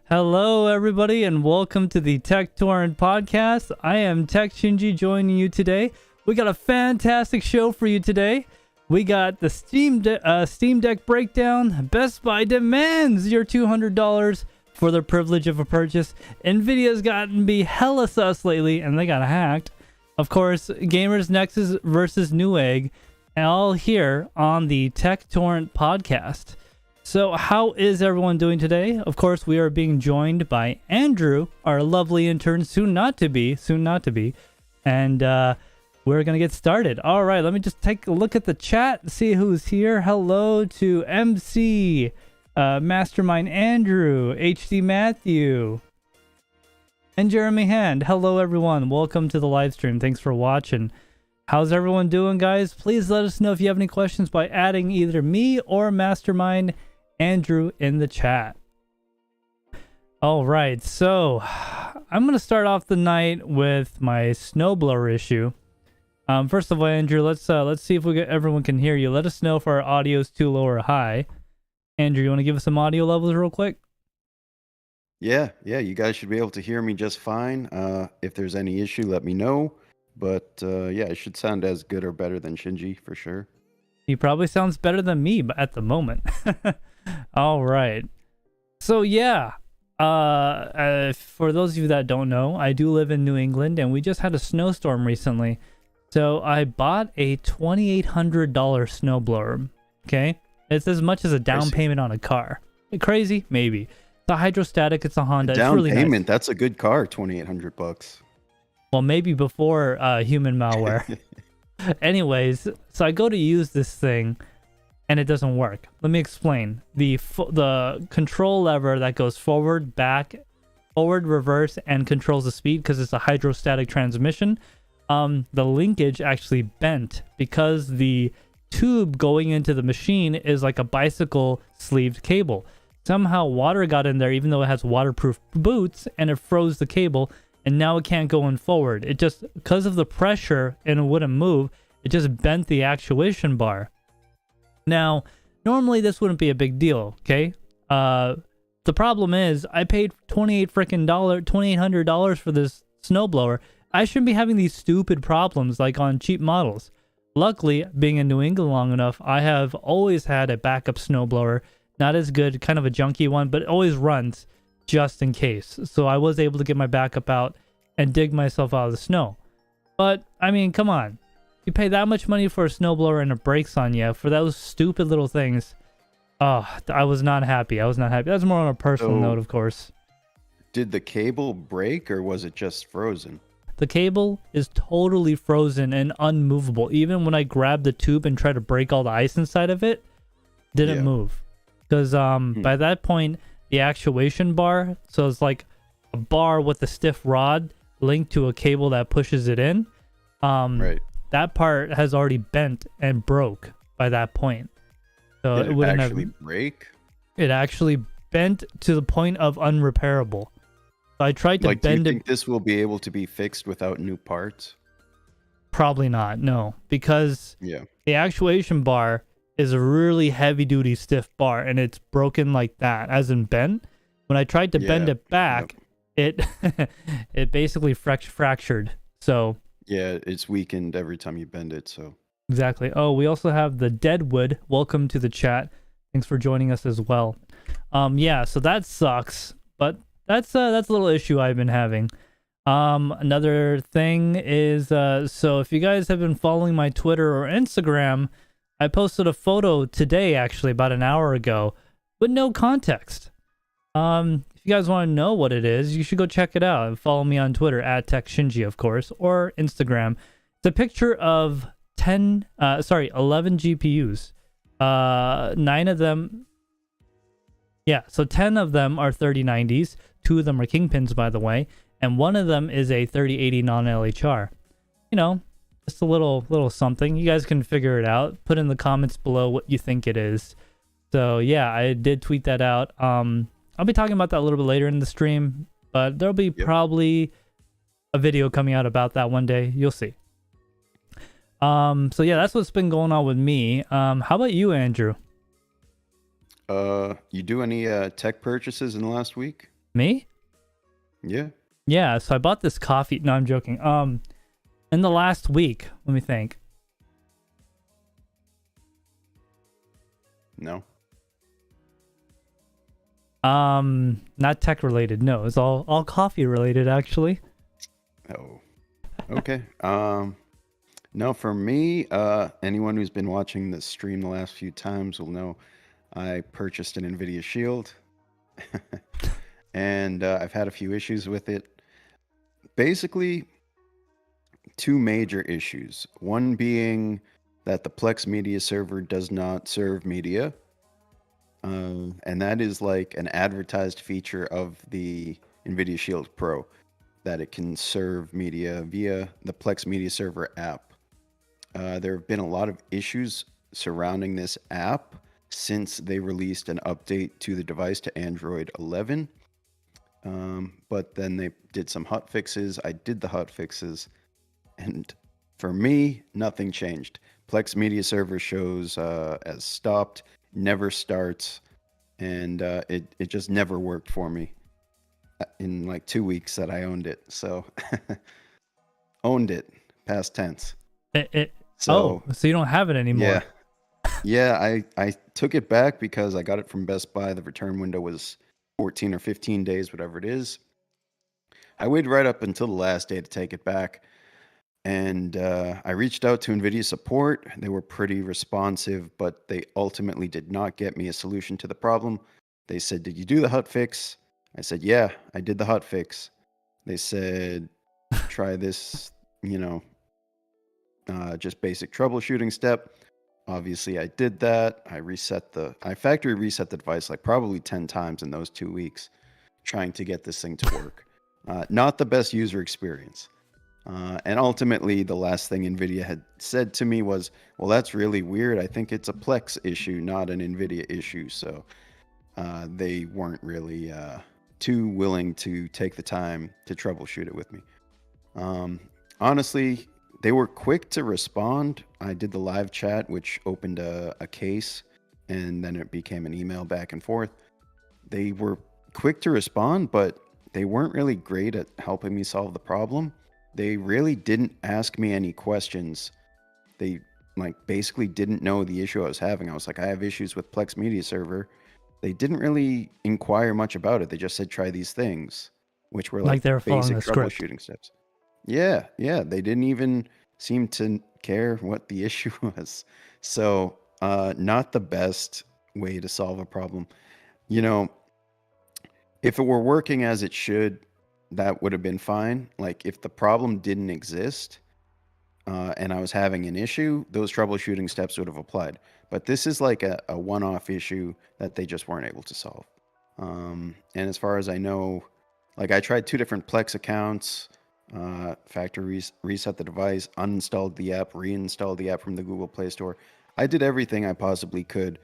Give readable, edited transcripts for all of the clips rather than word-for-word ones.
Hello, everybody, and welcome to the Tek Torrent Podcast. I am TekShinji joining you today. We got a fantastic show for you today. We got the Steam Deck breakdown. Best Buy demands your $200 for the privilege of a purchase. Nvidia's gotten be hella sus lately, and they got hacked. Of course, Gamers Nexus versus Newegg, all here on the Tek Torrent Podcast. So how is everyone doing today? Of course, we are being joined by Andrew, our lovely intern, soon not to be. And we're going to get started. All right, let me just take a look at the chat, see who's here. Hello to MC, Mastermind Andrew, HD Matthew, and Jeremy Hand. Hello, everyone. Welcome to the live stream. Thanks for watching. How's everyone doing, guys? Please let us know if you have any questions by adding either me or Mastermind Andrew in the chat. All right, so I'm gonna start off the night with my snowblower issue. First of all, Andrew, let's see if everyone can hear you. Let us know if our audio is too low or high. Andrew, you want to give us some audio levels real quick? Yeah, you guys should be able to hear me just fine. If there's any issue, let me know. But yeah, it should sound as good or better than Shinji for sure. He probably sounds better than me, but at the moment. All right. So yeah, for those of you that don't know, I do live in New England, and we just had a snowstorm recently. So I bought a $2,800 snowblower. Okay, it's as much as a down payment on a car. Crazy, maybe. It's a hydrostatic. It's a Honda. Down it's really payment. Nice. That's a good car. $2,800. Well, maybe before human malware. Anyways, so I go to use this thing, and it doesn't work. Let me explain. The control lever that goes forward, back, forward, reverse, and controls the speed because it's a hydrostatic transmission. The linkage actually bent because the tube going into the machine is like a bicycle sleeved cable. Somehow water got in there, even though it has waterproof boots, and it froze the cable. And now it can't go in forward. It just, because of the pressure and it wouldn't move, it just bent the actuation bar. Now, normally this wouldn't be a big deal, okay? The problem is, I paid $2,800 for this snowblower. I shouldn't be having these stupid problems like on cheap models. Luckily, being in New England long enough, I have always had a backup snowblower. Not as good, kind of a junky one, but it always runs just in case. So I was able to get my backup out and dig myself out of the snow. But I mean, come on, you pay that much money for a snowblower and it breaks on you for those stupid little things. Oh, I was not happy. That's more on a personal note, of course. Did the cable break or was it just frozen? The cable is totally frozen and unmovable. Even when I grabbed the tube and tried to break all the ice inside of it, didn't move. Because by that point, the actuation bar, so it's like a bar with a stiff rod linked to a cable that pushes it in. Right. That part has already bent and broke by that point. So Did it wouldn't actually break? It actually bent to the point of unrepairable. So I tried to bend it. Do you think this will be able to be fixed without new parts? Probably not, no. Because the actuation bar is a really heavy-duty stiff bar, and it's broken like that, as in bent. When I tried to bend it back, it basically fractured. So yeah, it's weakened every time you bend it. So exactly. Oh, we also have the Deadwood. Welcome to the chat. Thanks for joining us as well. Yeah, so that sucks, but that's a little issue I've been having. Another thing is, so if you guys have been following my Twitter or Instagram, I posted a photo today, actually, about an hour ago, with no context. If you guys want to know what it is, you should go check it out and follow me on Twitter at TekShinji, of course, or Instagram. It's a picture of 11 GPUs. 9 of them, so 10 of them are 3090s. 2 of them are Kingpins, by the way, and 1 of them is a 3080 non-LHR. You know, just a little something. You guys can figure it out. Put in the comments below what you think it is. So yeah, I did tweet that out. I'll be talking about that a little bit later in the stream, but there'll be probably a video coming out about that one day. You'll see. So yeah, that's what's been going on with me. How about you, Andrew? You do any tech purchases in the last week? Me? Yeah. Yeah, so I bought this coffee. No, I'm joking. In the last week, let me think. No. Not tech related. No, it's all coffee related actually. Oh. Okay. No, for me, anyone who's been watching the stream the last few times will know I purchased an Nvidia Shield. And I've had a few issues with it. Basically, two major issues. One being that the Plex media server does not serve media. And that is like an advertised feature of the Nvidia Shield Pro, that it can serve media via the Plex media server app. There have been a lot of issues surrounding this app since they released an update to the device to Android 11. But then they did some hot fixes. I did the hot fixes, and for me, nothing changed. Plex media server shows as stopped, never starts, and it just never worked for me in like 2 weeks that I owned it. So owned it, past tense. So you don't have it anymore. Yeah, I took it back because I got it from Best Buy. The return window was 14 or 15 days, whatever it is. I waited right up until the last day to take it back. And I reached out to NVIDIA support. They were pretty responsive, but they ultimately did not get me a solution to the problem. They said, "Did you do the hot fix?" I said, "Yeah, I did the hot fix." They said, "Try this, just basic troubleshooting step." Obviously, I did that. I factory reset the device like probably 10 times in those 2 weeks, trying to get this thing to work. Not the best user experience. And ultimately, the last thing NVIDIA had said to me was, "Well, that's really weird. I think it's a Plex issue, not an NVIDIA issue." So they weren't really too willing to take the time to troubleshoot it with me. Honestly, they were quick to respond. I did the live chat, which opened a case, and then it became an email back and forth. They were quick to respond, but they weren't really great at helping me solve the problem. They really didn't ask me any questions. They basically didn't know the issue I was having. I was like, "I have issues with Plex Media Server." They didn't really inquire much about it. They just said, "Try these things," which were Like they were following basic the script. troubleshooting steps. Yeah. They didn't even seem to care what the issue was. So, not the best way to solve a problem. If it were working as it should, that would have been fine. Like if the problem didn't exist and I was having an issue, those troubleshooting steps would have applied. But this is like a one-off issue that they just weren't able to solve. And as far as I know, like I tried 2 different Plex accounts, factory reset the device, uninstalled the app, reinstalled the app from the Google Play Store. I did everything I possibly could.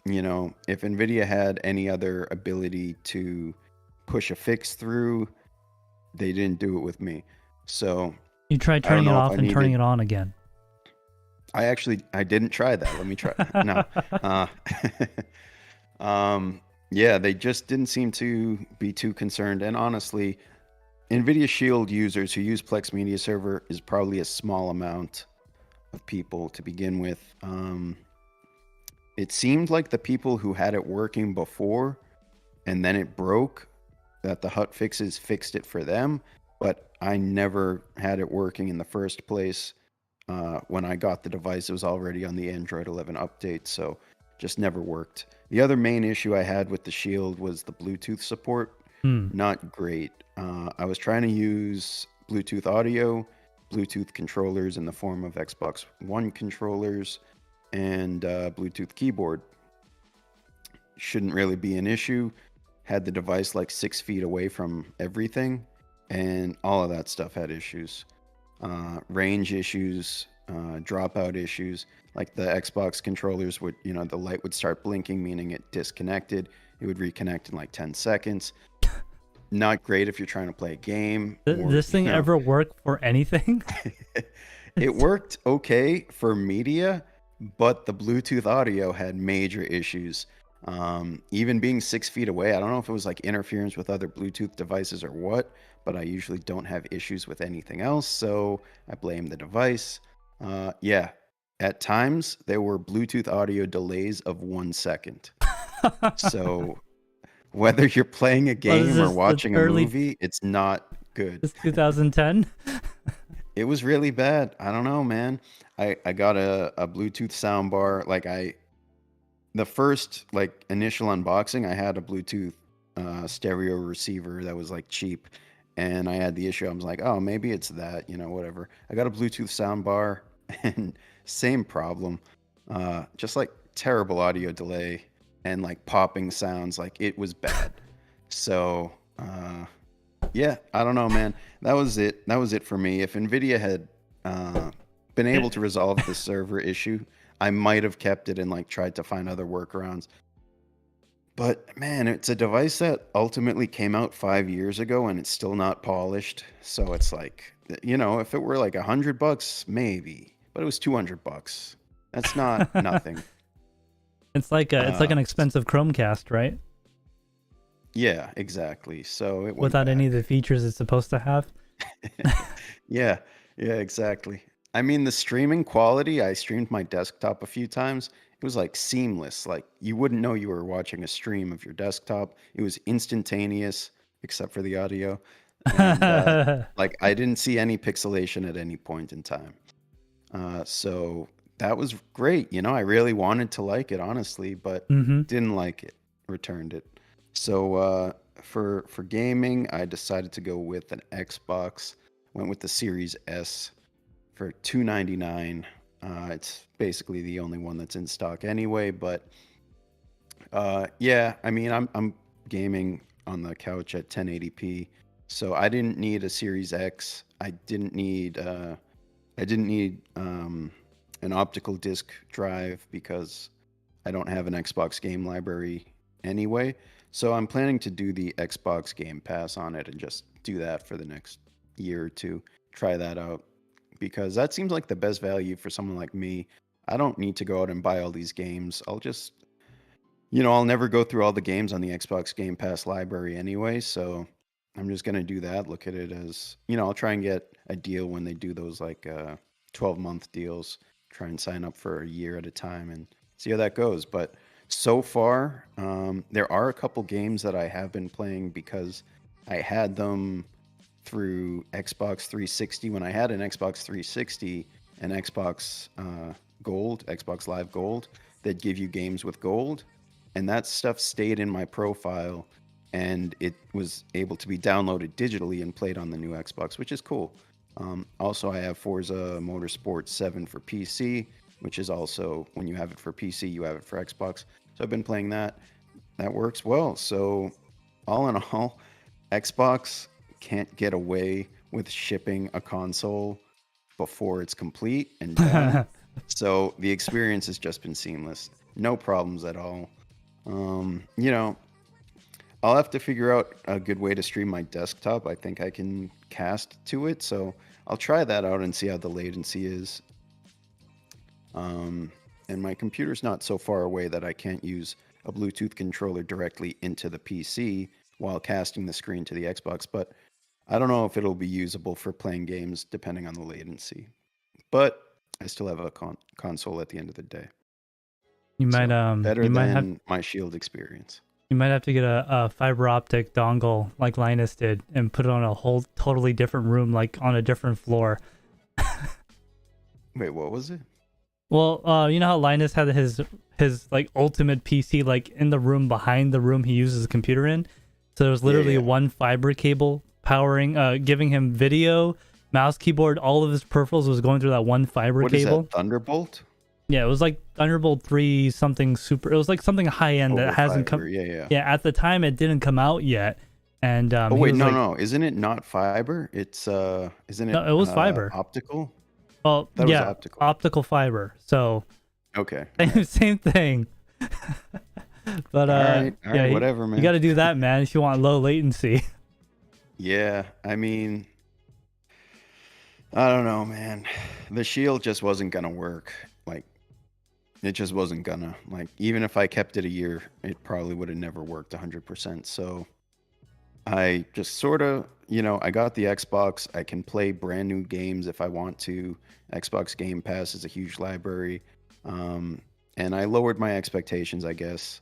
If NVIDIA had any other ability to push a fix through, they didn't do it with me. So you tried turning it off and turning it on again. I didn't try that. Let me try. No. Yeah, they just didn't seem to be too concerned. And honestly, NVIDIA Shield users who use Plex Media Server is probably a small amount of people to begin with. It seemed like the people who had it working before and then it broke, that the hot fixes fixed it for them, but I never had it working in the first place. When I got the device, it was already on the Android 11 update, so just never worked. The other main issue I had with the Shield was the Bluetooth support. Not great. I was trying to use Bluetooth audio, Bluetooth controllers in the form of Xbox One controllers, and Bluetooth keyboard. Shouldn't really be an issue. Had the device like 6 feet away from everything, and all of that stuff had issues. Range issues, dropout issues. Like the Xbox controllers would, the light would start blinking, meaning it disconnected. It would reconnect in like 10 seconds. Not great if you're trying to play a game. This thing ever work for anything? It worked okay for media, but the Bluetooth audio had major issues. Even being 6 feet away, I don't know if it was like interference with other Bluetooth devices or what, but I usually don't have issues with anything else, so I blame the device. Yeah, at times there were Bluetooth audio delays of 1 second. So whether you're playing a What is game or this? The watching a early movie, it's not good. this 2010? It was really bad. I don't know, man. I got a Bluetooth soundbar. The first like initial unboxing, I had a Bluetooth stereo receiver that was like cheap, and I had the issue. I was like, oh, maybe it's that, whatever. I got a Bluetooth soundbar, and same problem. Just like terrible audio delay and like popping sounds. Like it was bad. So yeah, I don't know, man. That was it. That was it for me. If Nvidia had been able to resolve the server issue, I might have kept it and like tried to find other workarounds. But man, it's a device that ultimately came out 5 years ago and it's still not polished. So it's like, if it were like $100, maybe, but it was $200. That's not nothing. It's like an expensive Chromecast, right? Yeah, exactly. So it went Without any of back. the features it's supposed to have. Yeah, yeah, exactly. I mean, the streaming quality, I streamed my desktop a few times. It was like seamless. Like you wouldn't know you were watching a stream of your desktop. It was instantaneous, except for the audio. And like I didn't see any pixelation at any point in time. So that was great. I really wanted to like it, honestly, but hmm didn't like it. Returned it. So for gaming, I decided to go with an Xbox. Went with the Series S for $299. It's basically the only one that's in stock anyway. But yeah, I mean, I'm gaming on the couch at 1080p, so I didn't need a Series X. I didn't need an optical disc drive because I don't have an Xbox game library anyway. So I'm planning to do the Xbox Game Pass on it and just do that for the next year or two. Try that out because that seems like the best value for someone like me. I don't need to go out and buy all these games. I'll never go through all the games on the Xbox Game Pass library anyway. So I'm just going to do that. Look at it as, I'll try and get a deal when they do those like 12-month deals. Try and sign up for a year at a time and see how that goes. But so far, there are a couple games that I have been playing because I had them through Xbox 360. When I had an Xbox 360 and Xbox Gold, Xbox Live Gold, they'd give you games with gold. And that stuff stayed in my profile and it was able to be downloaded digitally and played on the new Xbox, which is cool. Also, I have Forza Motorsport 7 for PC, which is also, when you have it for PC, you have it for Xbox. So I've been playing that. That works well. So all in all, Xbox can't get away with shipping a console before it's complete and done. So the experience has just been seamless. No problems at all. I'll have to figure out a good way to stream my desktop. I think I can cast to it. So I'll try that out and see how the latency is. And my computer's not so far away that I can't use a Bluetooth controller directly into the PC while casting the screen to the Xbox, but I don't know if it'll be usable for playing games depending on the latency. But I still have a console at the end of the day. You might So better you might have than my Shield experience. you might have to get a fiber optic dongle like Linus did and put it on a whole totally different room, like on a different floor. Wait, what was it? Well, you know how Linus had his like ultimate PC like in the room behind the room he uses his computer in. So there was literally Yeah. one fiber cable powering, giving him video, mouse, keyboard, all of his peripherals was going through that one fiber What is cable. that, Thunderbolt? Yeah, it was like Thunderbolt 3 something super. It was like something high end that Over hasn't fiber, come. yeah. Yeah, at the time it didn't come out yet, and Oh he wait, was no, like, no. Isn't it not fiber? It's isn't it no, it was fiber. optical? Well, That was yeah, optical. optical fiber. So Okay. same thing. But All right, yeah, whatever, man. you got to do that, man, if you want low latency. Yeah, I mean, I don't know, man. The Shield just wasn't gonna work. Like, it just wasn't gonna. Like, even if I kept it a year, it probably would have never worked 100%. So I just sort of, I got the Xbox. I can play brand new games if I want to. Xbox Game Pass is a huge library. And I lowered my expectations, I guess.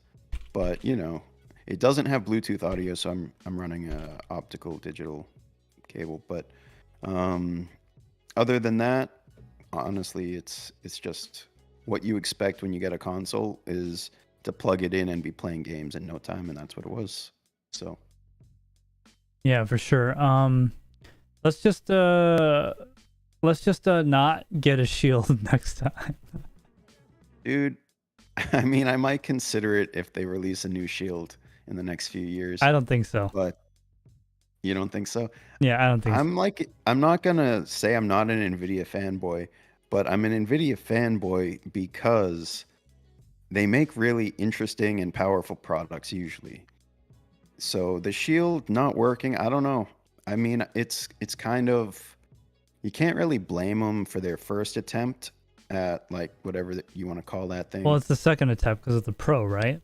But, it doesn't have Bluetooth audio, so I'm running a optical digital cable. But other than that, honestly, it's just what you expect when you get a console is to plug it in and be playing games in no time, and that's what it was. So Yeah, for sure. Let's just not get a shield next time. dude, I mean, I might consider it if they release a new shield in the next few years, I don't think so. but you don't think so? Yeah, I don't think so. I'm not gonna say I'm not an Nvidia fanboy, but I'm an Nvidia fanboy because they make really interesting and powerful products usually. So the shield not working, I don't know. I mean, it's kind of, you can't really blame them for their first attempt at like whatever you want to call that thing. Well, it's the second attempt because of the Pro, right?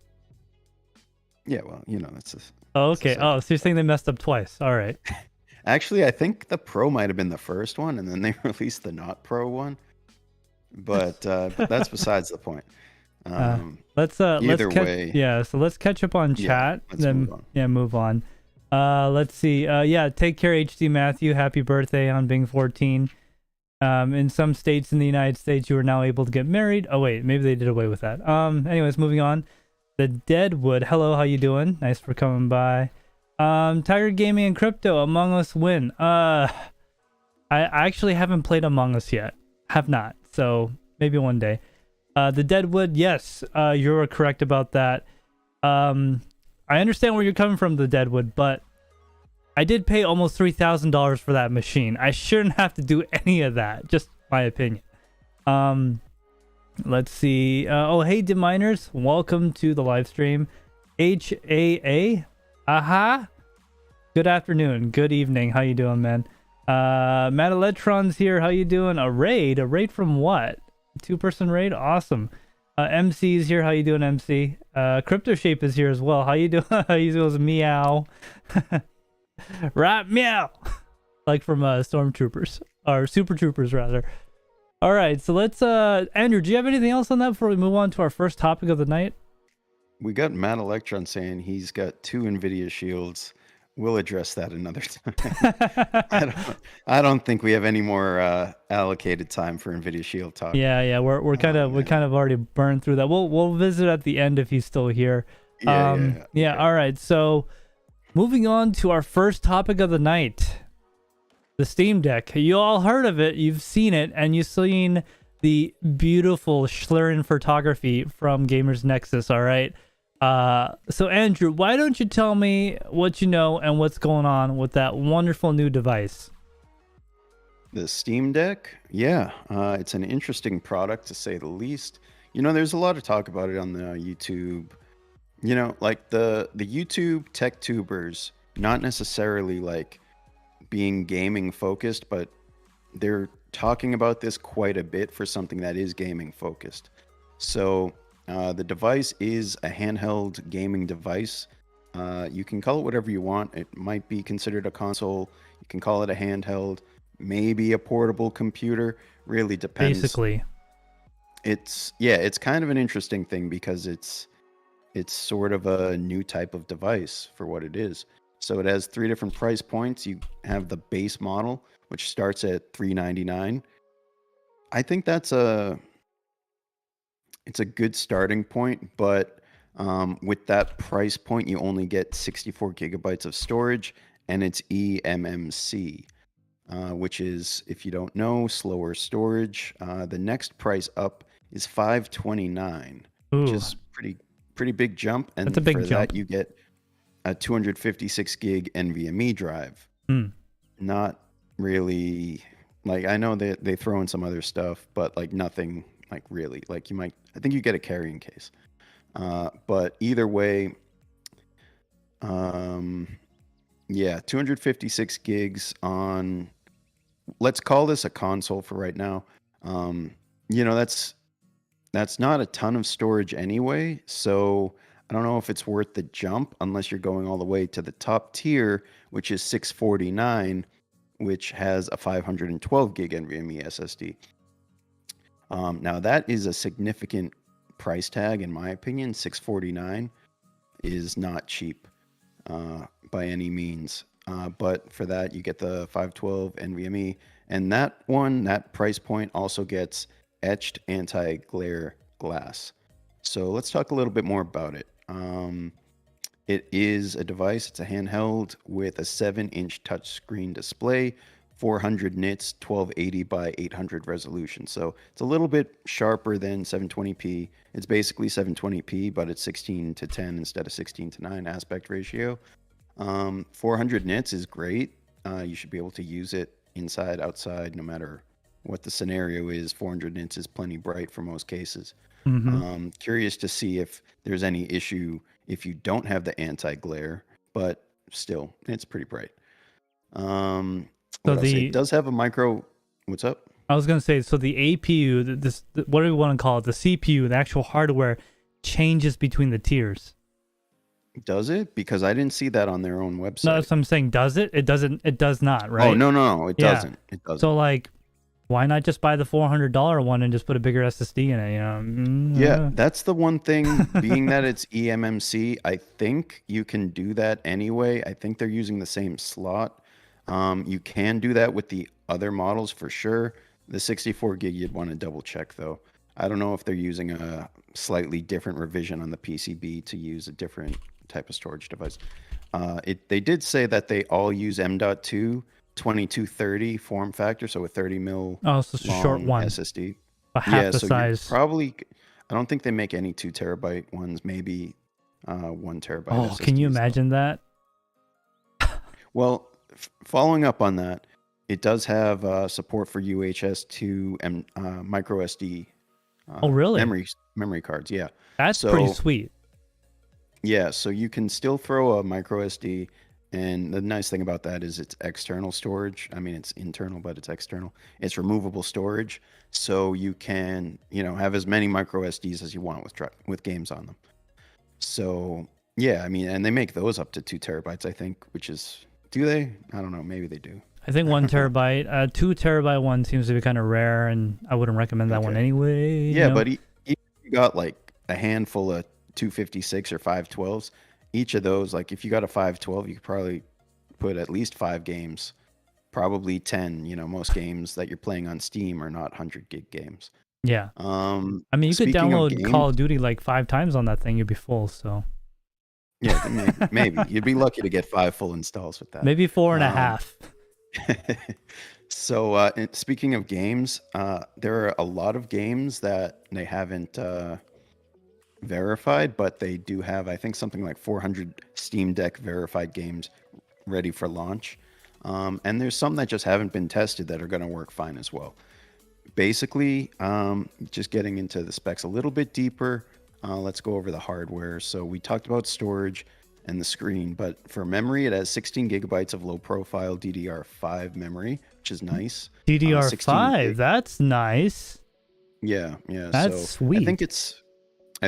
Yeah, well, that's a, Oh, it's the okay. second. Oh, so you're saying they messed up twice. All right. Actually, I think the Pro might have been the first one, and then they released the not Pro one. But that's besides the point. Let's Either way, yeah, so let's catch up on chat. let's Then move on. yeah, move on. Let's see. Yeah, take care, HD Matthew. Happy birthday on being 14. In some states in the United States, you are now able to get married. Oh wait, maybe they did away with that. Anyways, moving on. The Deadwood. Hello, how you doing? Nice for coming by. Tiger Gaming and Crypto. Among Us win. I actually haven't played Among Us yet. Have not. So maybe one day. The Deadwood. Yes, you're correct about that. I understand where you're coming from, the Deadwood, but I did pay almost $3,000 for that machine. I shouldn't have to do any of that. Just my opinion. Let's see. Oh, hey, Deminers. Welcome to the live stream. HAA. Aha. Good afternoon. Good evening. How you doing, man? Matt Electron's here. How you doing? A raid? A raid from what? 2-person raid? Awesome. MC's here. How you doing, MC? Crypto Shape is here as well. How you doing? He goes meow. Right, meow. Like from Stormtroopers. Or Super Troopers, rather. All right, so let's... Andrew, do you have anything else on that before we move on to our first topic of the night? We got Matt Electron saying he's got 2 Nvidia shields. We'll address that another time. I don't think we have any more allocated time for Nvidia Shield talk. Yeah, we're kind of we kind of already burned through that. We'll visit at the end if he's still here. Yeah. Okay. All right. So, moving on to our first topic of the night, the Steam Deck. You all heard of it, you've seen it, and you've seen the beautiful Schleren photography from Gamers Nexus. All right. So Andrew, why don't you tell me what you know and what's going on with that wonderful new device? The Steam Deck, yeah, it's an interesting product to say the least. There's a lot of talk about it on the YouTube. Like the YouTube tech tubers, not necessarily like being gaming focused, but they're talking about this quite a bit for something that is gaming focused. So the device is a handheld gaming device. You can call it whatever you want. It might be considered a console. You can call it a handheld, maybe a portable computer. Really depends. Basically, it's kind of an interesting thing because it's sort of a new type of device for what it is. So it has 3 different price points. You have the base model, which starts at $399. I think it's a good starting point, but with that price point, you only get 64 gigabytes of storage, and it's eMMC, which is, if you don't know, slower storage. The next price up is $529, which is pretty big jump. And that's a big for jump. that, you get a 256 gig NVMe drive. Not really, like, I know they throw in some other stuff, but like nothing like really, like I think you get a carrying case. But either way, 256 gigs on, let's call this a console for right now. That's that's not a ton of storage anyway. So I don't know if it's worth the jump unless you're going all the way to the top tier, which is 649, which has a 512 gig NVMe SSD. Now that is a significant price tag in my opinion. 649 is not cheap by any means. But for that, you get the 512 NVMe, and that price point also gets etched anti-glare glass. So let's talk a little bit more about it. It is a device, it's a handheld with a 7-inch touchscreen display, 400 nits, 1280 by 800 resolution. So it's a little bit sharper than 720p. It's basically 720p, but it's 16:10 instead of 16:9 aspect ratio. 400 nits is great. You should be able to use it inside, outside, no matter what the scenario is. 400 nits is plenty bright for most cases. Curious to see if there's any issue if you don't have the anti-glare, but still, it's pretty bright. It does have a micro. What's up? I was gonna say, so the APU, what do we want to call it? The CPU, the actual hardware, changes between the tiers. Does it? Because I didn't see that on their own website. No, that's what I'm saying. Does it? It doesn't. It does not, right? Oh no, it doesn't. It doesn't. So like, why not just buy the $400 one and just put a bigger SSD in it? You know? Yeah, that's the one thing. Being that it's eMMC, I think you can do that anyway. I think they're using the same slot. You can do that with the other models for sure. The 64 gig, you'd want to double check though. I don't know if they're using a slightly different revision on the PCB to use a different type of storage device. They did say that they all use M.2 2230 form factor, so a 30 mil so it's a short one SSD. Half the size. Probably, I don't think they make any 2 terabyte ones. Maybe 1 terabyte. Oh, SSDs, can you imagine that? Well, following up on that, it does have support for UHS-2 and micro SD. Oh, really? Memory cards. Yeah, that's pretty sweet. Yeah, so you can still throw a micro SD, and the nice thing about that is it's external storage. I mean, it's internal, but it's external. It's removable storage, so you can, have as many micro SDs as you want with games on them. So yeah, I mean, and they make those up to 2 terabytes, I think. Do they? I don't know. Maybe they do. I think 1 terabyte, 2 terabyte one seems to be kind of rare, and I wouldn't recommend that one anyway. Yeah, but you got like a handful of 256 or 512s. Each of those, like if you got a 512, you could probably put at least 5 games, probably 10. Most games that you're playing on Steam are not 100 gig games. Yeah. I mean, you could download Call of Duty like 5 times on that thing, you'd be full. So. Yeah, maybe you'd be lucky to get 5 full installs with that. Maybe 4.5. So speaking of games, there are a lot of games that they haven't verified, but they do have, I think, something like 400 Steam Deck verified games ready for launch. And there's some that just haven't been tested that are going to work fine as well. Basically, just getting into the specs a little bit deeper, let's go over the hardware. So we talked about storage and the screen, but for memory, it has 16 gigabytes of low-profile DDR5 memory, which is nice. DDR5, that's nice. Yeah. That's sweet. I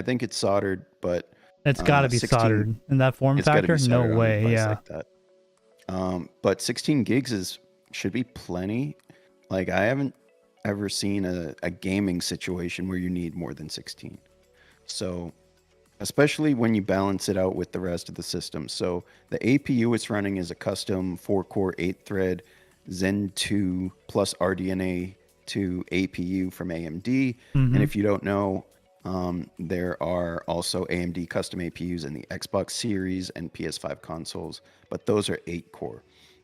think it's soldered, but it's got to be soldered in that form factor. No way, yeah. Like that. But 16 gigs should be plenty. Like I haven't ever seen a gaming situation where you need more than 16. So, especially when you balance it out with the rest of the system. So the APU it's running is a custom 4-core 8-thread Zen 2 plus RDNA 2 APU from AMD. And if you don't know, there are also AMD custom APUs in the Xbox Series and PS5 consoles, but those are 8-core.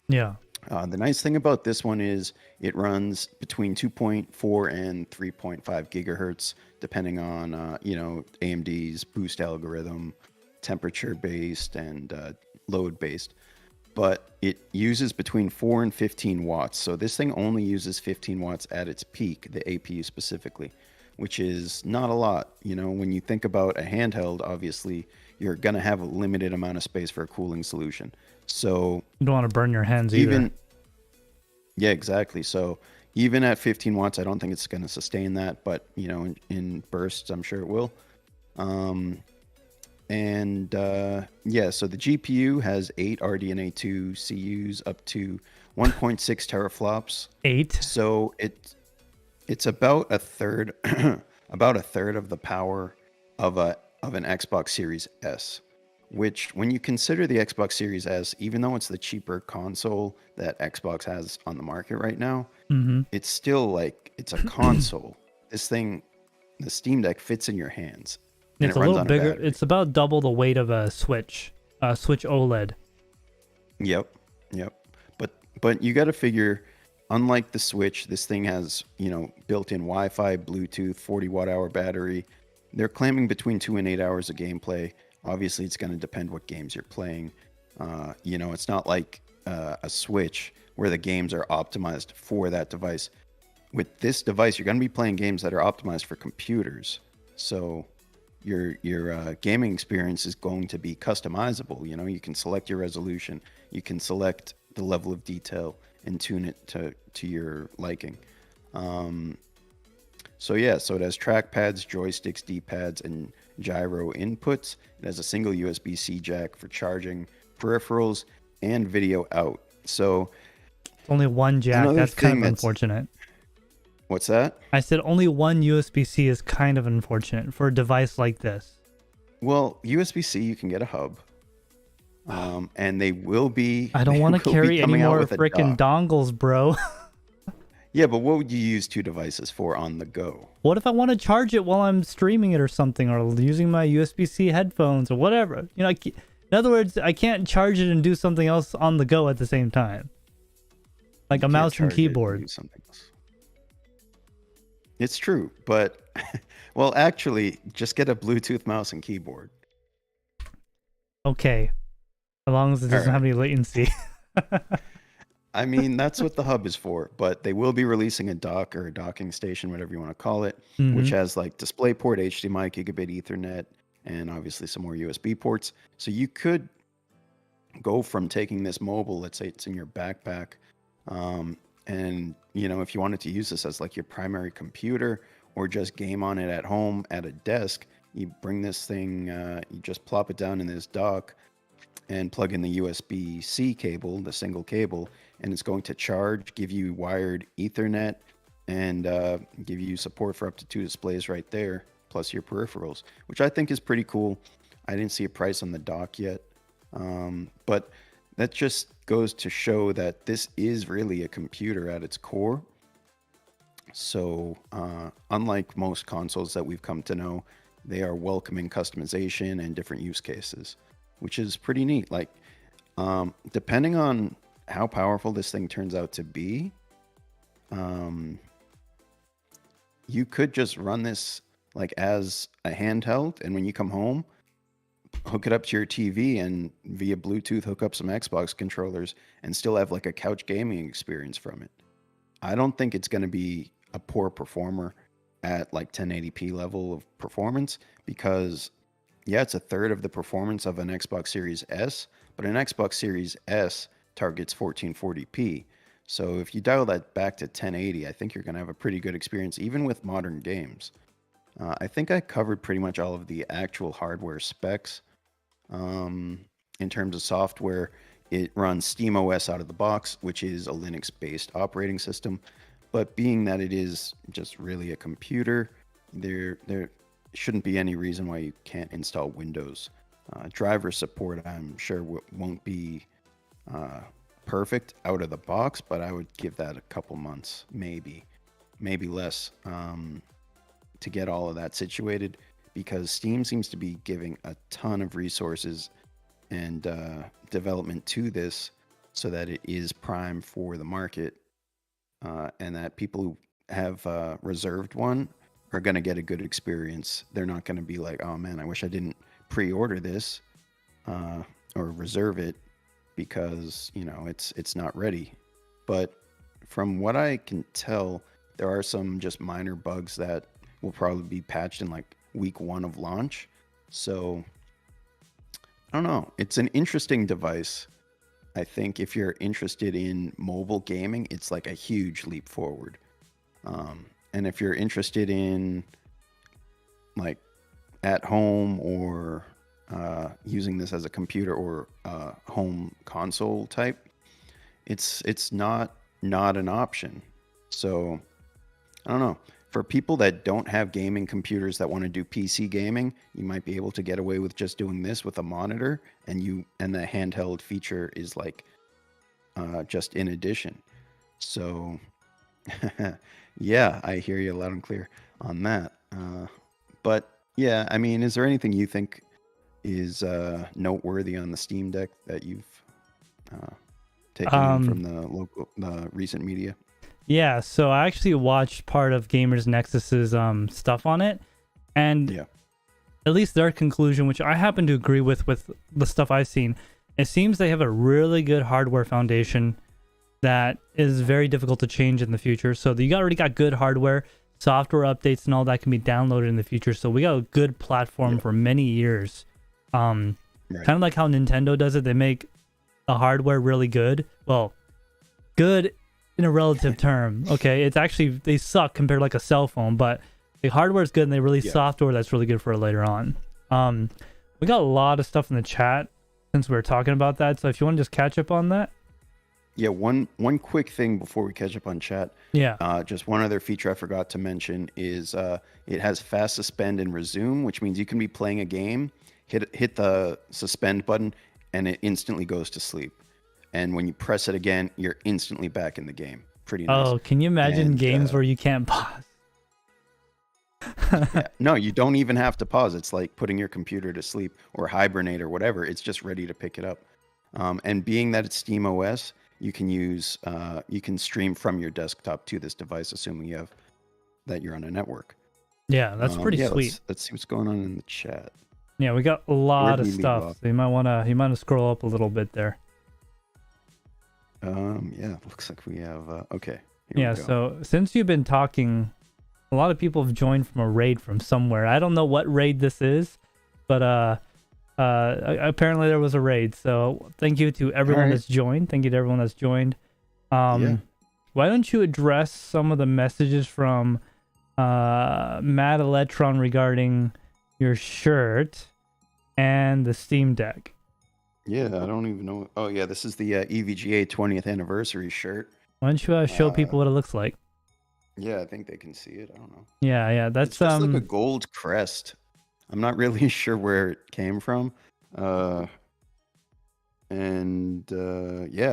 Yeah. The nice thing about this one is it runs between 2.4 and 3.5 gigahertz, depending on AMD's boost algorithm, temperature based and load based. But it uses between 4 and 15 watts. So this thing only uses 15 watts at its peak, the APU specifically, which is not a lot. When you think about a handheld, obviously you're going to have a limited amount of space for a cooling solution. So you don't want to burn your hands either. Yeah, exactly. So Even at 15 watts, I don't think it's going to sustain that, but in bursts, I'm sure it will. Yeah, so the GPU has 8 RDNA 2 CUs up to 1.6 teraflops. 8. So it's about a third about a third of the power of an Xbox Series S, which when you consider the Xbox Series S, even though it's the cheaper console that Xbox has on the market right now, it's still like it's a console. This thing, the Steam Deck, fits in your hands. And It's it a runs little on bigger. battery. It's about double the weight of a Switch OLED. Yep. But you got to figure, unlike the Switch, this thing has built-in Wi-Fi, Bluetooth, 40-watt-hour battery. They're claiming between 2 and 8 hours of gameplay. Obviously, it's going to depend what games you're playing. It's not like a Switch where the games are optimized for that device. With this device, you're going to be playing games that are optimized for computers. So your gaming experience is going to be customizable. You can select your resolution, you can select the level of detail and tune it to your liking. So it has trackpads, joysticks, D-pads, and gyro inputs. It has a single USB-C jack for charging peripherals and video out. So only one jack. That's kind of unfortunate. What's that? I said only one USB-C is kind of unfortunate for a device like this. Well, USB-C, you can get a hub. And they will be... I don't want to carry any more freaking dongles, bro. Yeah, but what would you use 2 devices for on the go? What if I want to charge it while I'm streaming it or something, or using my USB-C headphones or whatever? In other words, I can't charge it and do something else on the go at the same time. Like a mouse and keyboard. It's true, but well, actually, just get a Bluetooth mouse and keyboard. Okay, as long as it doesn't have any latency. I mean, that's what the hub is for, but they will be releasing a dock or a docking station, whatever you want to call it, which has like DisplayPort, HDMI, gigabit Ethernet, and obviously some more USB ports. So you could go from taking this mobile, let's say it's in your backpack, and if you wanted to use this as like your primary computer or just game on it at home at a desk, you bring this thing, you just plop it down in this dock and plug in the USB-C cable, the single cable, and it's going to charge, give you wired Ethernet, and give you support for up to 2 displays right there, plus your peripherals, which I think is pretty cool. I didn't see a price on the dock yet, but that just goes to show that this is really a computer at its core. So unlike most consoles that we've come to know, they are welcoming customization and different use cases, which is pretty neat. Like, depending on how powerful this thing turns out to be, you could just run this like as a handheld, and when you come home, hook it up to your TV and via Bluetooth hook up some Xbox controllers and still have like a couch gaming experience from it. I don't think it's going to be a poor performer at like 1080p level of performance, because it's a third of the performance of an Xbox Series S, but an Xbox Series S targets 1440p. So if you dial that back to 1080, I think you're going to have a pretty good experience, even with modern games. I think I covered pretty much all of the actual hardware specs. In terms of software, it runs SteamOS out of the box, which is a Linux-based operating system. But being that it is just really a computer, there shouldn't be any reason why you can't install Windows. Driver support, I'm sure, won't be perfect out of the box, but I would give that a couple months, maybe less, to get all of that situated, because Steam seems to be giving a ton of resources and development to this so that it is prime for the market, and that people who have reserved one are going to get a good experience. They're not going to be like, oh man, I wish I didn't pre-order this or reserve it because it's not ready. But from what I can tell, there are some just minor bugs that will probably be patched in like week 1 of launch. So I don't know. It's an interesting device. I think if you're interested in mobile gaming, it's like a huge leap forward. And if you're interested in like at home or using this as a computer or home console type, it's not an option. So I don't know. For people that don't have gaming computers that want to do PC gaming, you might be able to get away with just doing this with a monitor, and the handheld feature is like just in addition. So yeah, I hear you loud and clear on that. But yeah, I mean, is there anything you think is noteworthy on the Steam Deck that you've taken in from the recent media? Yeah, so I actually watched part of Gamers Nexus's stuff on it, and Yeah. at least their conclusion, which I happen to agree with the stuff I've seen, it seems they have a really good hardware foundation that is very difficult to change in the future. So you already got good hardware, software updates and all that can be downloaded in the future. So we got a good platform for many years. Kind of like how Nintendo does it. They make the hardware really good. Well, good in a relative term. Okay, it's actually, they suck compared to like a cell phone, but the hardware is good and they release software that's really good for later on. We got a lot of stuff in the chat since we were talking about that. So if you want to just catch up on that. Yeah, one quick thing before we catch up on chat. Yeah. Just one other feature I forgot to mention is it has fast suspend and resume, which means you can be playing a game, hit the suspend button, and it instantly goes to sleep. And when you press it again, you're instantly back in the game. Pretty nice. Oh, can you imagine games where you can't pause? Yeah, no, you don't even have to pause. It's like putting your computer to sleep or hibernate or whatever. It's just ready to pick it up. And being that it's SteamOS, you can stream from your desktop to this device, assuming you're on a network. Yeah, that's pretty sweet. Let's see what's going on in the chat. Yeah, we got a lot of stuff. So you might wanna scroll up a little bit there. Yeah, looks like we have okay. Yeah, so since you've been talking, a lot of people have joined from a raid from somewhere. I don't know what raid this is, but apparently there was a raid. So thank you to everyone that's joined. Thank you to everyone that's joined. Why don't you address some of the messages from Matt Electron regarding your shirt and the Steam Deck? Yeah, I don't even know. Oh yeah, this is the EVGA 20th anniversary shirt. Why don't you show people what it looks like? Yeah, I think they can see it. I don't know. Yeah, that's it's just like a gold crest. I'm not really sure where it came from. Yeah,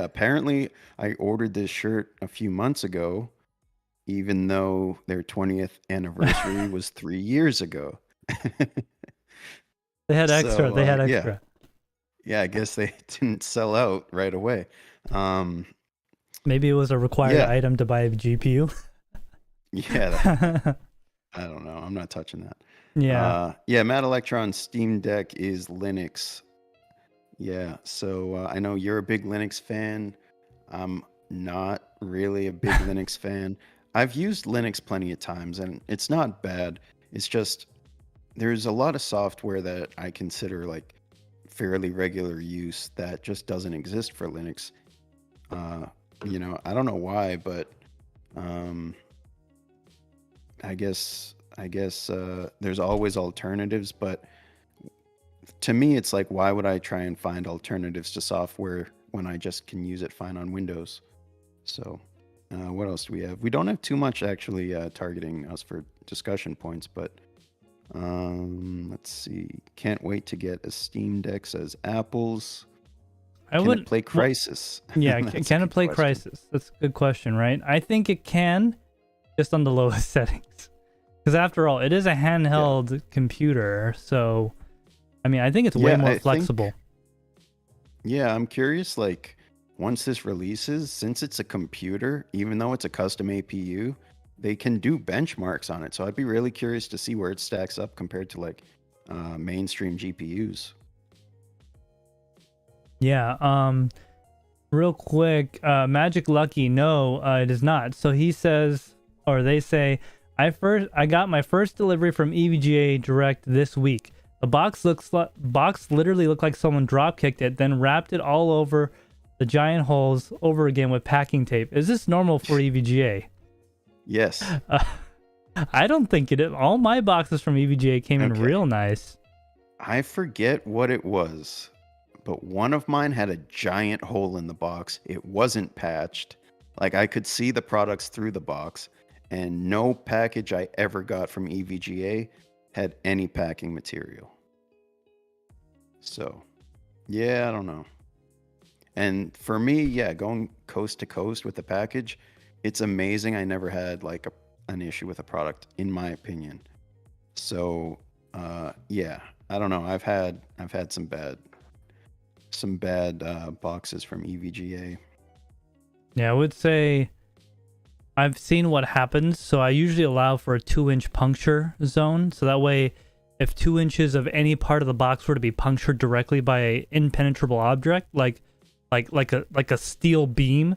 apparently I ordered this shirt a few months ago, even though their 20th anniversary was 3 years ago. They had extra. They had extra. Yeah, I guess they didn't sell out right away. Maybe it was a required item to buy a GPU. Yeah, I don't know. I'm not touching that. Yeah. Matt Electron's Steam Deck is Linux. Yeah, so I know you're a big Linux fan. I'm not really a big Linux fan. I've used Linux plenty of times, and it's not bad. It's just there's a lot of software that I consider like fairly regular use that just doesn't exist for Linux. I don't know why, but I guess there's always alternatives, but to me it's like, why would I try and find alternatives to software when I just can use it fine on Windows? So what else do we have? We don't have too much actually targeting us for discussion points, but let's see. Can't wait to get a Steam Deck, says Apple's. Can it play Crysis? Yeah, can it play Crysis? That's a good question, right? I think it can, just on the lowest settings. Because after all, it is a handheld computer, so I mean, I think it's way more flexible. I'm curious, like, once this releases, since it's a computer, even though it's a custom APU, they can do benchmarks on it. So I'd be really curious to see where it stacks up compared to like mainstream GPUs. Yeah. Real quick, Magic Lucky, no, it is not. So he says, or they say, I got my first delivery from EVGA Direct this week. The box literally looked like someone drop kicked it, then wrapped it all over the giant holes over again with packing tape. Is this normal for EVGA? Yes. I don't think it is. All my boxes from EVGA came in real nice. I forget what it was, but one of mine had a giant hole in the box. It wasn't patched. Like, I could see the products through the box, and no package I ever got from EVGA had any packing material. So, yeah, I don't know. And for me, yeah, going coast to coast with the package, it's amazing. I never had like an issue with a product, in my opinion. So, yeah, I don't know. I've had some bad boxes from EVGA. Yeah, I would say I've seen what happens. So I usually allow for a 2-inch puncture zone. So that way, if 2 inches of any part of the box were to be punctured directly by an impenetrable object, like a steel beam,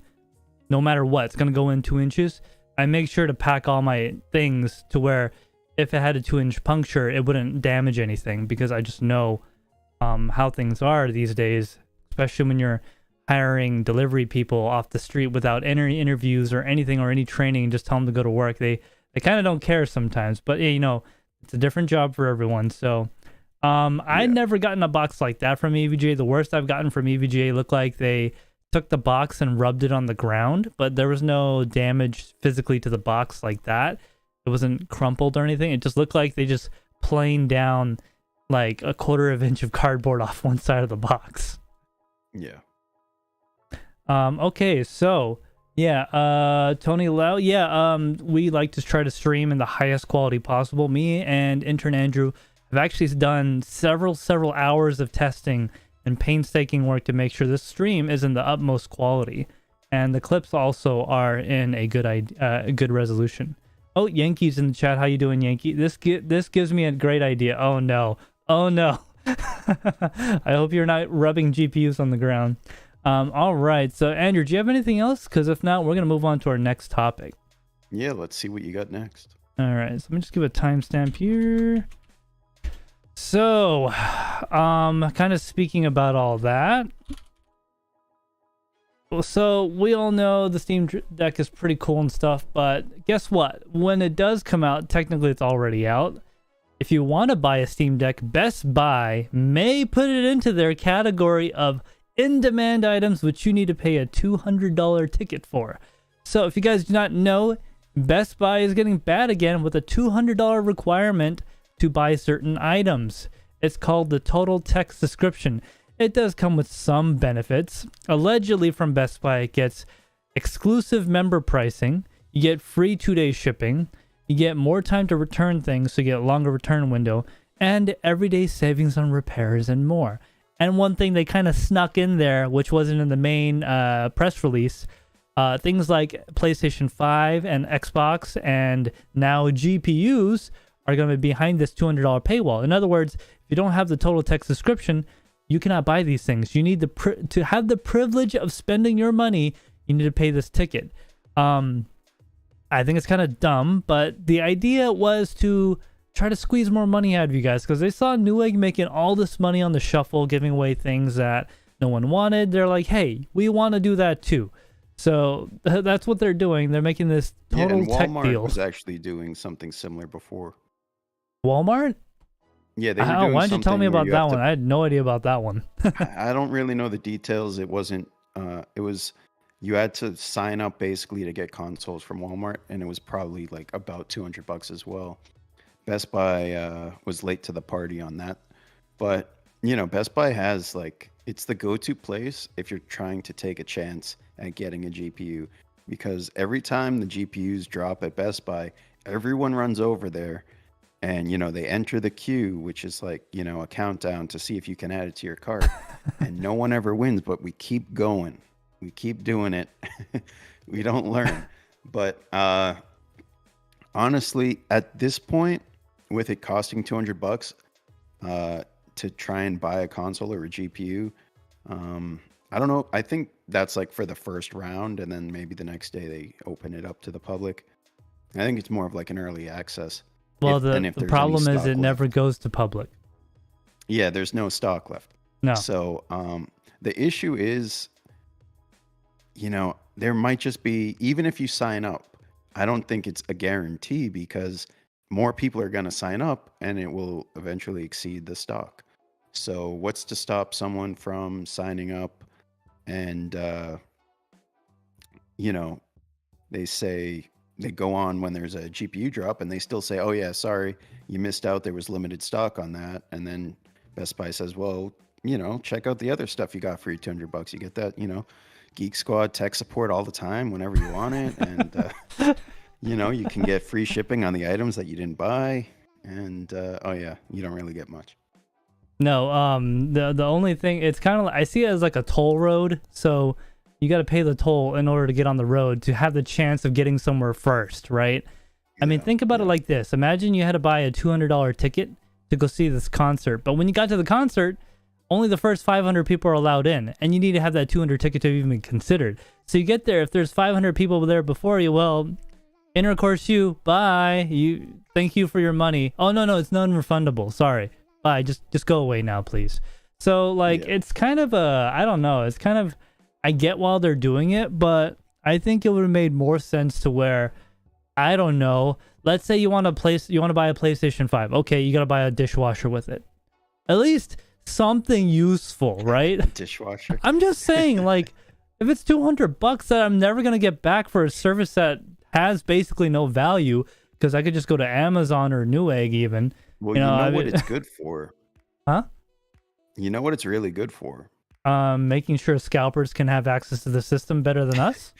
no matter what, it's gonna go in 2 inches. I make sure to pack all my things to where if it had a 2-inch puncture, it wouldn't damage anything, because I just know how things are these days, especially when you're hiring delivery people off the street without any interviews or anything or any training, just tell them to go to work. They kind of don't care sometimes, but yeah, you know, it's a different job for everyone. So I'd never gotten a box like that from EVGA. The worst I've gotten from EVGA looked like they took the box and rubbed it on the ground, but there was no damage physically to the box like that. It wasn't crumpled or anything. It just looked like they just planed down like a 1/4 inch of cardboard off one side of the box. Yeah. Okay, so yeah, Tony Lau, we like to try to stream in the highest quality possible. Me and intern Andrew have actually done several hours of testing and painstaking work to make sure this stream is in the utmost quality, and the clips also are in a good resolution. Oh, Yankee's in the chat. How you doing, Yankee? This gives me a great idea. Oh no. I hope you're not rubbing GPUs on the ground. All right. So, Andrew, do you have anything else? Because if not, we're going to move on to our next topic. Yeah, let's see what you got next. All right. So, let me just give a timestamp here. So, kind of speaking about all that. So, we all know the Steam Deck is pretty cool and stuff, but guess what? When it does come out, technically it's already out. If you want to buy a Steam Deck, Best Buy may put it into their category of in-demand items, which you need to pay a $200 ticket for. So if you guys do not know, Best Buy is getting bad again with a $200 requirement to buy certain items. It's called the Total Tech Subscription. It does come with some benefits. Allegedly from Best Buy, it gets exclusive member pricing, you get free 2-day shipping, you get more time to return things, so you get a longer return window, and everyday savings on repairs and more. And one thing they kind of snuck in there, which wasn't in the main press release, things like PlayStation 5 and Xbox and now GPUs are going to be behind this $200 paywall. In other words, if you don't have the Total Tech subscription, you cannot buy these things. You need to have the privilege of spending your money, you need to pay this ticket. I think it's kind of dumb, but the idea was to try to squeeze more money out of you guys, because they saw Newegg making all this money on the shuffle, giving away things that no one wanted. They're like, hey, we want to do that too. So that's what they're doing. They're making this total tech deal. Walmart was actually doing something similar before. Walmart? Yeah, they were doing why didn't you tell me about that one? I had no idea about that one. I don't really know the details. It wasn't. It was. You had to sign up basically to get consoles from Walmart, and it was probably like about $200 as well. Best Buy was late to the party on that, but you know, Best Buy has like, it's the go-to place if you're trying to take a chance at getting a GPU, because every time the GPUs drop at Best Buy, everyone runs over there, and you know, they enter the queue, which is like, you know, a countdown to see if you can add it to your cart, and no one ever wins, but we keep going. We keep doing it. We don't learn. But honestly, at this point, with it costing $200 to try and buy a console or a GPU, I don't know. I think that's like for the first round, and then maybe the next day they open it up to the public. I think it's more of like an early access. Well, the problem is it never goes to public. Yeah, there's no stock left. No. So the issue is, there might just be, even if you sign up, I don't think it's a guarantee because more people are going to sign up and it will eventually exceed the stock. So what's to stop someone from signing up and, they go on when there's a GPU drop and they still say, oh yeah, sorry, you missed out. There was limited stock on that. And then Best Buy says, well, check out the other stuff you got for your $200. You get that, Geek Squad tech support all the time whenever you want it. And, you can get free shipping on the items that you didn't buy. And, you don't really get much. No, the only thing, it's kind of, I see it as like a toll road. So you got to pay the toll in order to get on the road to have the chance of getting somewhere first, right? I mean, think about it like this. Imagine you had to buy a $200 ticket to go see this concert. But when you got to the concert, only the first 500 people are allowed in. And you need to have that $200 ticket to even be considered. So you get there, if there's 500 people there before you, well, intercourse you, bye. Thank you for your money. Oh, no, it's non-refundable. Sorry. Bye. Just go away now, please. So, it's kind of I don't know. It's kind of, I get why they're doing it, but I think it would have made more sense to where, I don't know, let's say you want to buy a PlayStation 5. Okay, you got to buy a dishwasher with it. At least something useful, right? Dishwasher. I'm just saying, if it's $200 that I'm never going to get back for a service that has basically no value, because I could just go to Amazon or Newegg even. Well, you know what it's good for. Huh? You know what it's really good for? Making sure scalpers can have access to the system better than us.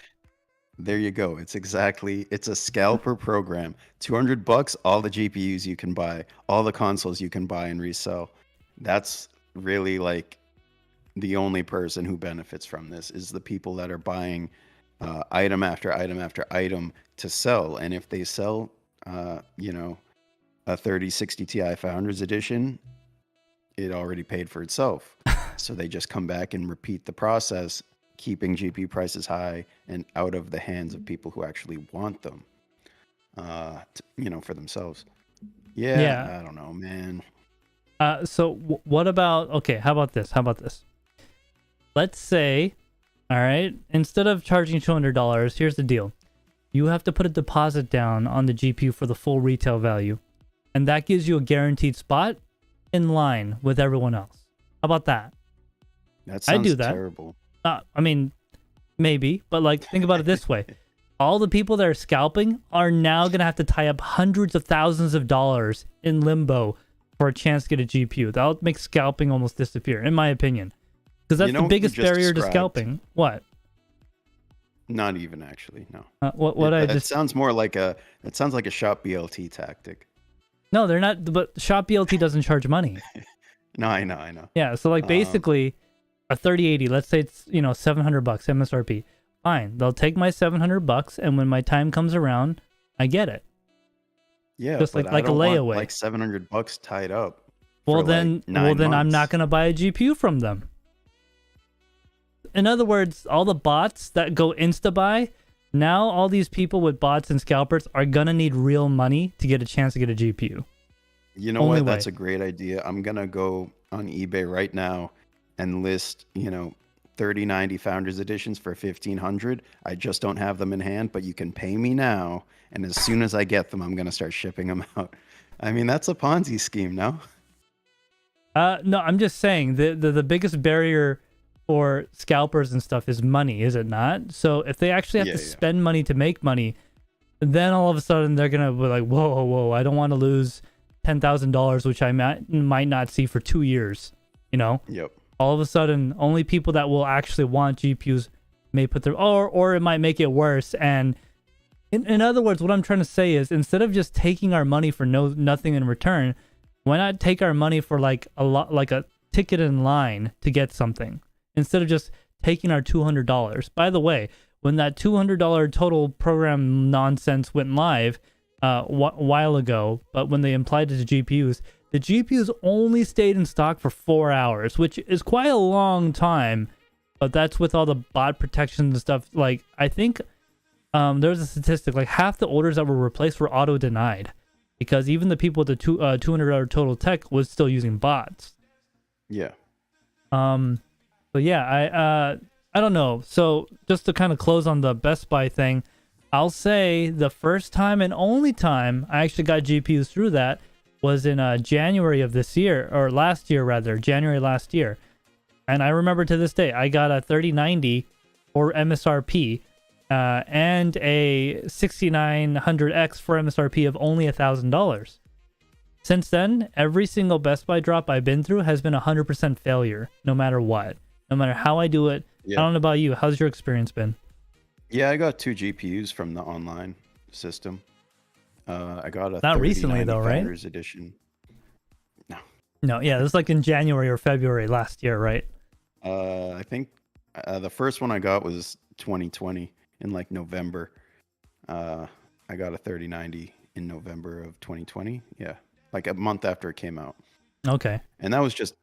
There you go. It's a scalper program. $200, all the GPUs you can buy, all the consoles you can buy and resell. That's really the only person who benefits from this is the people that are buying item after item after item to sell. And if they sell, a 3060 Ti Founders Edition, it already paid for itself. So they just come back and repeat the process, keeping GPU prices high and out of the hands of people who actually want them, for themselves. Yeah, I don't know, man. So what about, okay, how about this? Let's say, all right, instead of charging $200, here's the deal. You have to put a deposit down on the GPU for the full retail value. And that gives you a guaranteed spot in line with everyone else. How about that? That sounds I do that. Terrible. I mean, maybe, but think about it this way. All the people that are scalping are now going to have to tie up hundreds of thousands of dollars in limbo for a chance to get a GPU. That'll make scalping almost disappear, in my opinion. Because that's the biggest barrier to scalping. What? Not even actually, no. It sounds more like a shop BLT tactic. No, they're not, but shop BLT doesn't charge money. No, I know. Yeah, so basically a 3080, let's say it's, $700 MSRP. Fine, they'll take my $700 and when my time comes around, I get it. Yeah, just like a layaway. Want, $700 tied up. Well then I'm not going to buy a GPU from them. In other words, all the bots that go insta-buy, now all these people with bots and scalpers are going to need real money to get a chance to get a GPU. You know what? That's a great idea. I'm going to go on eBay right now and list, 3090 Founders Editions for $1,500. I just don't have them in hand, but you can pay me now. And as soon as I get them, I'm going to start shipping them out. I mean, that's a Ponzi scheme, no? No, I'm just saying the biggest barrier for scalpers and stuff is money, is it not? So if they actually have to spend money to make money, then all of a sudden they're going to be like, whoa, I don't want to lose $10,000, which I might not see for 2 years, Yep. All of a sudden, only people that will actually want GPUs may put their, or it might make it worse. And in other words, what I'm trying to say is instead of just taking our money for nothing in return, why not take our money for a ticket in line to get something instead of just taking our $200? By the way, when that $200 total program nonsense went live a while ago, but when they applied it to GPUs, the GPUs only stayed in stock for 4 hours, which is quite a long time, but that's with all the bot protections and stuff. I think there's a statistic, half the orders that were replaced were auto-denied because even the people with the $200 total tech was still using bots. Yeah. But yeah, I don't know. So just to kind of close on the Best Buy thing, I'll say the first time and only time I actually got GPUs through that was in January of this year, or last year rather, January last year. And I remember to this day, I got a 3090 for MSRP and a 6900X for MSRP of only $1,000. Since then, every single Best Buy drop I've been through has been 100% failure, no matter what. No matter how I do it. Yeah. I don't know about you. How's your experience been? Yeah, I got 2 GPUs from the online system. I got a Not recently though, right? Founders Edition. No. No, yeah, this was like in January or February last year, right? I think the first one I got was 2020 in like November. I got a 3090 in November of 2020. Yeah, like a month after it came out. Okay. And that was just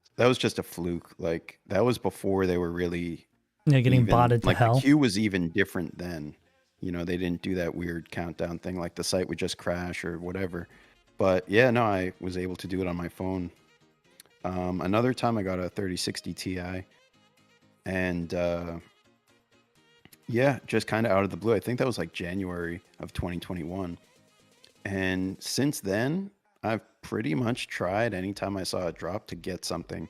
a fluke. Like that was before they were really getting botted to like hell. the queue was even different then. You know, they didn't do that weird countdown thing. Like the site would just crash or whatever. But yeah, no, I was able to do it on my phone. Another time I got a 3060 Ti, and yeah, just kind of out of the blue. I think that was like January of 2021. And since then, I've pretty much tried anytime I saw a drop to get something.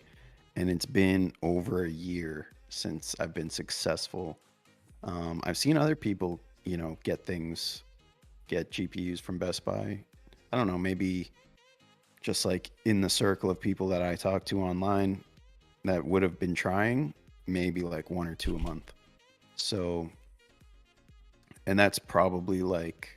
And it's been over a year since I've been successful. I've seen other people, you know, get GPUs from Best Buy. I don't know, maybe just like in the circle of people that I talk to online that would have been trying, maybe like 1 or 2 a month. So, and that's probably like,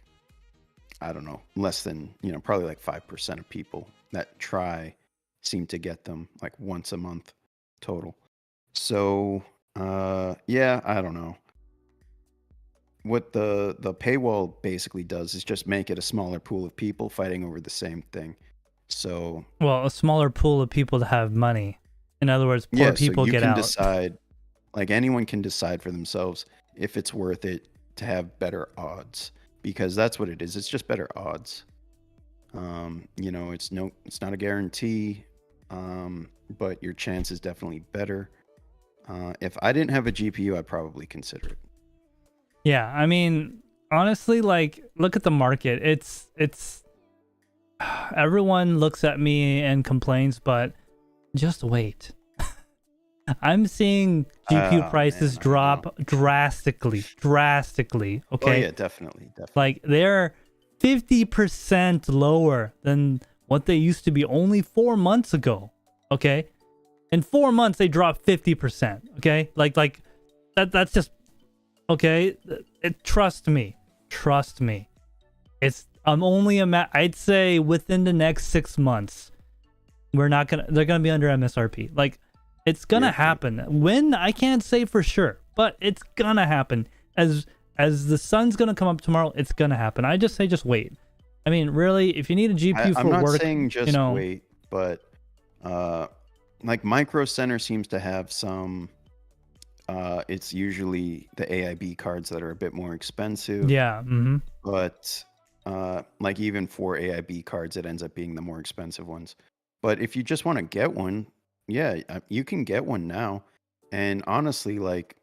I don't know, less than, you know, probably like 5% of people that try seem to get them like once a month total. So, yeah, I don't know. What the paywall basically does is just make it a smaller pool of people fighting over the same thing. So, well, a smaller pool of people to have money. In other words, poor people so you get can out. decide, like anyone can decide for themselves if it's worth it to have better odds, because that's what it is. It's just better odds. You know, it's not a guarantee, but your chance is definitely better. If I didn't have a GPU, I'd probably consider it. Yeah, I mean, honestly, like, look at the market. It's everyone looks at me and complains, but just wait. I'm seeing GPU prices drop drastically. Okay. Oh yeah, definitely. Like they're 50% lower than what they used to be only 4 months ago. Okay. In 4 months, they dropped 50%. Okay. Like that's just, okay. Trust me. I'd say within the next 6 months, they're gonna be under MSRP. Like, it's gonna happen. When, I can't say for sure, but it's gonna happen. As the sun's gonna come up tomorrow, it's gonna happen. I just say just wait. I mean, really, if you need a GPU for work, I'm not saying just wait, but like Micro Center seems to have some. It's usually the AIB cards that are a bit more expensive. Yeah. Mm-hmm. But like even for AIB cards, it ends up being the more expensive ones. But if you just want to get one, yeah, you can get one now. And honestly, like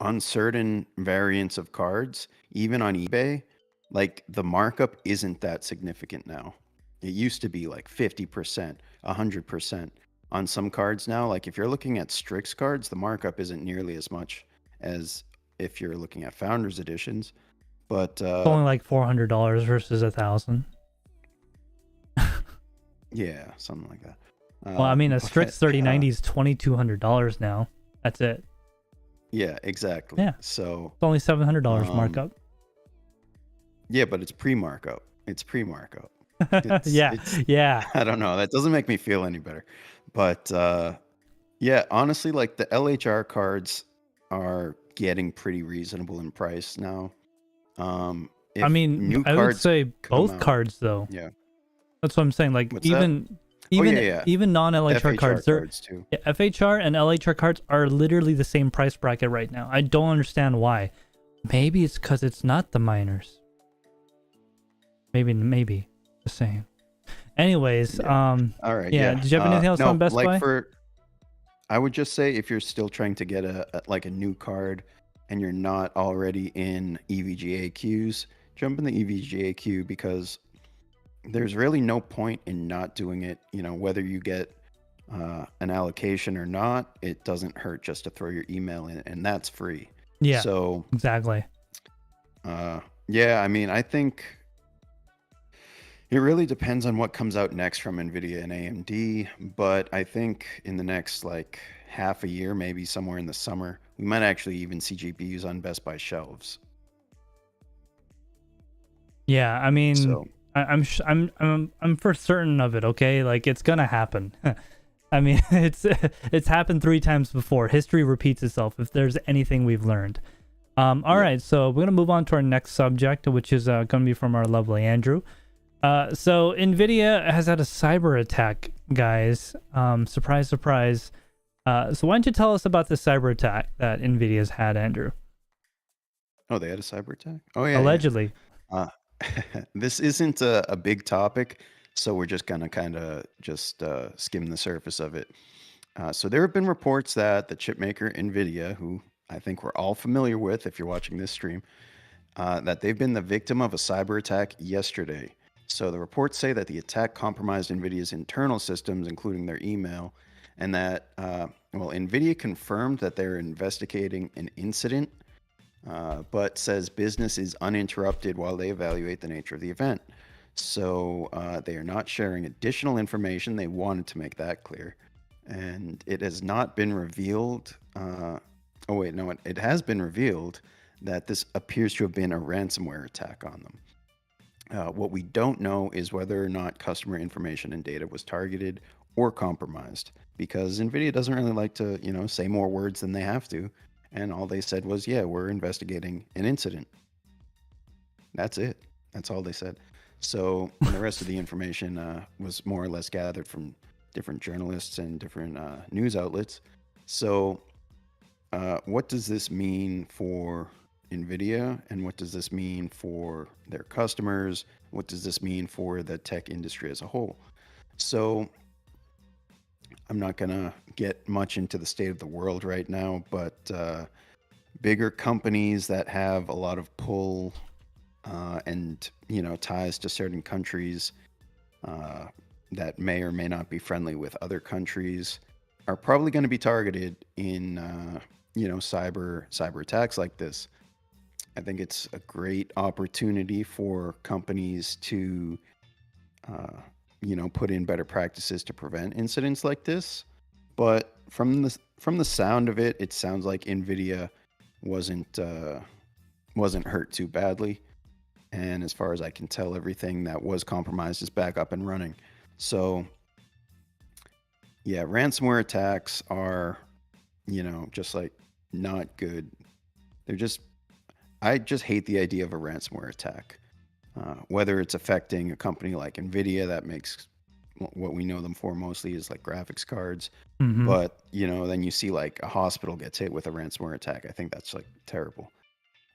on certain variants of cards, even on eBay, like the markup isn't that significant now. It used to be like 50%, 100%. On some cards now, like if you're looking at Strix cards, the markup isn't nearly as much as if you're looking at Founders Editions. But it's only like $400 versus $1,000. Yeah, something like that. Well, I mean, a Strix 3090 is $2,200 now. That's it. Yeah, exactly. Yeah. So it's only $700 markup. Yeah, but it's pre-markup. Yeah. I don't know. That doesn't make me feel any better. But yeah, honestly, like the LHR cards are getting pretty reasonable in price now. I mean, I would say both cards though. Yeah. That's what I'm saying. Like even non-LHR cards, too. Yeah, FHR and LHR cards are literally the same price bracket right now. I don't understand why. Maybe it's because it's not the miners. Maybe. Just saying. Anyways, all right. Yeah. Did you have anything else on Best Buy? I would just say if you're still trying to get a new card and you're not already in EVGA queues, jump in the EVGA queue because there's really no point in not doing it. Whether you get an allocation or not, it doesn't hurt just to throw your email in, and that's free. Yeah, So, exactly. yeah, I mean, I think it really depends on what comes out next from Nvidia and AMD, but I think in the next like half a year, maybe somewhere in the summer, we might actually even see GPUs on Best Buy shelves. Yeah, I mean, So, I'm for certain of it. Okay, like it's gonna happen. I mean, it's happened 3 times before. History repeats itself. If there's anything we've learned. All right, so we're gonna move on to our next subject, which is gonna be from our lovely Andrew. So Nvidia has had a cyber attack, guys. Surprise, surprise. So why don't you tell us about the cyber attack that Nvidia's had, Andrew? oh, they had a cyber attack? Oh, yeah. Allegedly. Yeah. This isn't a big topic, so we're just gonna kind of just skim the surface of it. So there have been reports that the chipmaker Nvidia, who I think we're all familiar with if you're watching this stream, that they've been the victim of a cyber attack yesterday. So the reports say that the attack compromised Nvidia's internal systems, including their email, and that, Nvidia confirmed that they're investigating an incident, but says business is uninterrupted while they evaluate the nature of the event. So they are not sharing additional information. They wanted to make that clear. And it has not been revealed. It has been revealed that this appears to have been a ransomware attack on them. What we don't know is whether or not customer information and data was targeted or compromised, because NVIDIA doesn't really like to, say more words than they have to. And all they said was, yeah, we're investigating an incident. That's it. That's all they said. So the rest of the information was more or less gathered from different journalists and different news outlets. So what does this mean for NVIDIA, and what does this mean for their customers? What does this mean for the tech industry as a whole? So I'm not going to get much into the state of the world right now, but bigger companies that have a lot of pull and ties to certain countries that may or may not be friendly with other countries are probably going to be targeted in cyber attacks like this. I think it's a great opportunity for companies to put in better practices to prevent incidents like this. But from the sound of it, it sounds like NVIDIA wasn't hurt too badly. And as far as I can tell, everything that was compromised is back up and running. So yeah, ransomware attacks are, just like not good. I just hate the idea of a ransomware attack. Whether it's affecting a company like Nvidia that makes what we know them for mostly is like graphics cards. Mm-hmm. But, then you see like a hospital gets hit with a ransomware attack. I think that's like terrible.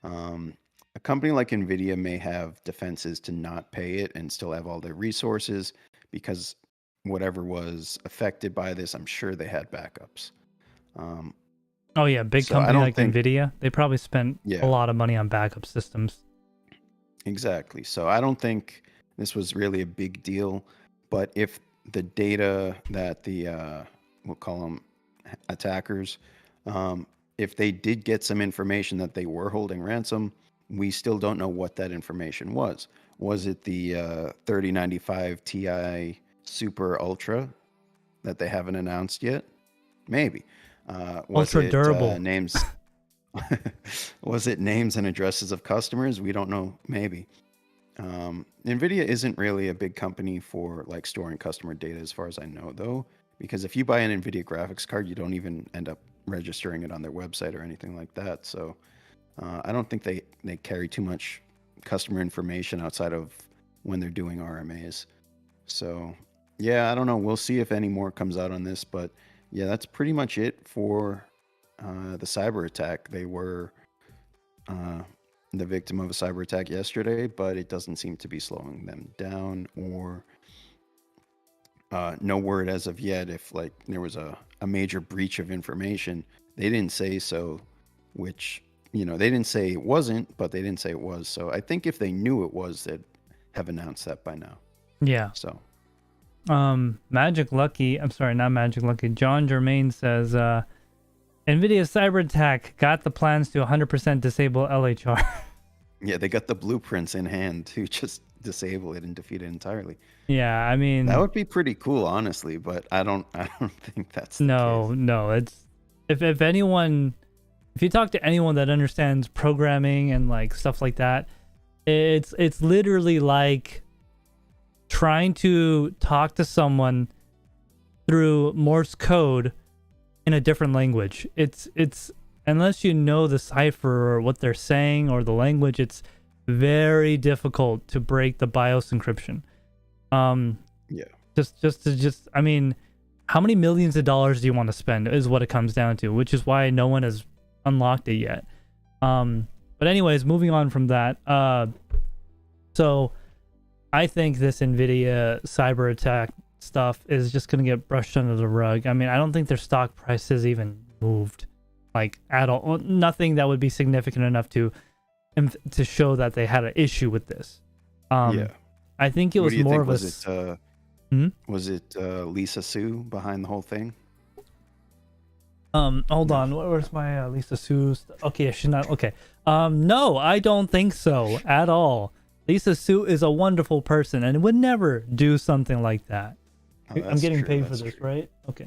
A company like Nvidia may have defenses to not pay it and still have all their resources, because whatever was affected by this, I'm sure they had backups. Oh yeah, big So I company don't like think- Nvidia, they probably spent Yeah. a lot of money on backup systems. Exactly. So I don't think this was really a big deal. But if the data that the, we'll call them attackers, if they did get some information that they were holding ransom, we still don't know what that information was. Was it the 3095 Ti Super Ultra that they haven't announced yet? Maybe. Was Ultra it durable. names? Was it names and addresses of customers? We don't know. Maybe. Nvidia isn't really a big company for like storing customer data, as far as I know, though, because if you buy an Nvidia graphics card, you don't even end up registering it on their website or anything like that. So I don't think they carry too much customer information outside of when they're doing RMAs. So yeah, I don't know. We'll see if any more comes out on this, but yeah, that's pretty much it for the cyber attack. They were the victim of a cyber attack yesterday, but it doesn't seem to be slowing them down or no word as of yet if like there was a major breach of information. They didn't say so, which, you know, they didn't say it wasn't, but they didn't say it was. So I think if they knew it was, they'd have announced that by now. Yeah. So Magic Lucky, I'm sorry, not Magic Lucky. John Germain says Nvidia cyber attack got the plans to 100% disable LHR. yeah, they got the blueprints in hand to just disable it and defeat it entirely. Yeah, I mean, that would be pretty cool, honestly, but I don't think that's the case. No, it's if anyone, if you talk to anyone that understands programming and like stuff like that, it's literally like trying to talk to someone through Morse code in a different language. It's unless you know the cipher or what they're saying or the language, it's very difficult to break the BIOS encryption. Yeah. Just I mean, how many millions of dollars do you want to spend is what it comes down to, which is why no one has unlocked it yet. But anyways, moving on from that. So I think this Nvidia cyber attack stuff is just going to get brushed under the rug. I mean, I don't think their stock prices even moved like at all. Nothing that would be significant enough to show that they had an issue with this. Yeah. I think it was more of a... Was it Lisa Su behind the whole thing? Hold on. Where's my Lisa Su? Okay, she's not... Okay. No, I don't think so at all. Lisa Su is a wonderful person and would never do something like that. Oh, I'm getting paid for this, right? Okay.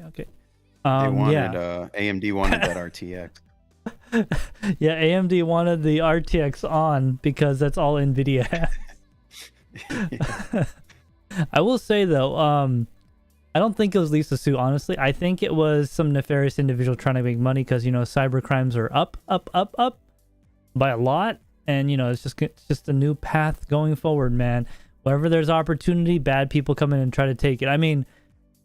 AMD wanted that RTX. Yeah, AMD wanted the RTX on because that's all Nvidia has. I will say though, I don't think it was Lisa Su, honestly. I think it was some nefarious individual trying to make money because, you know, cyber crimes are up by a lot. And, you know, it's just a new path going forward, man. Wherever there's opportunity, bad people come in and try to take it. I mean,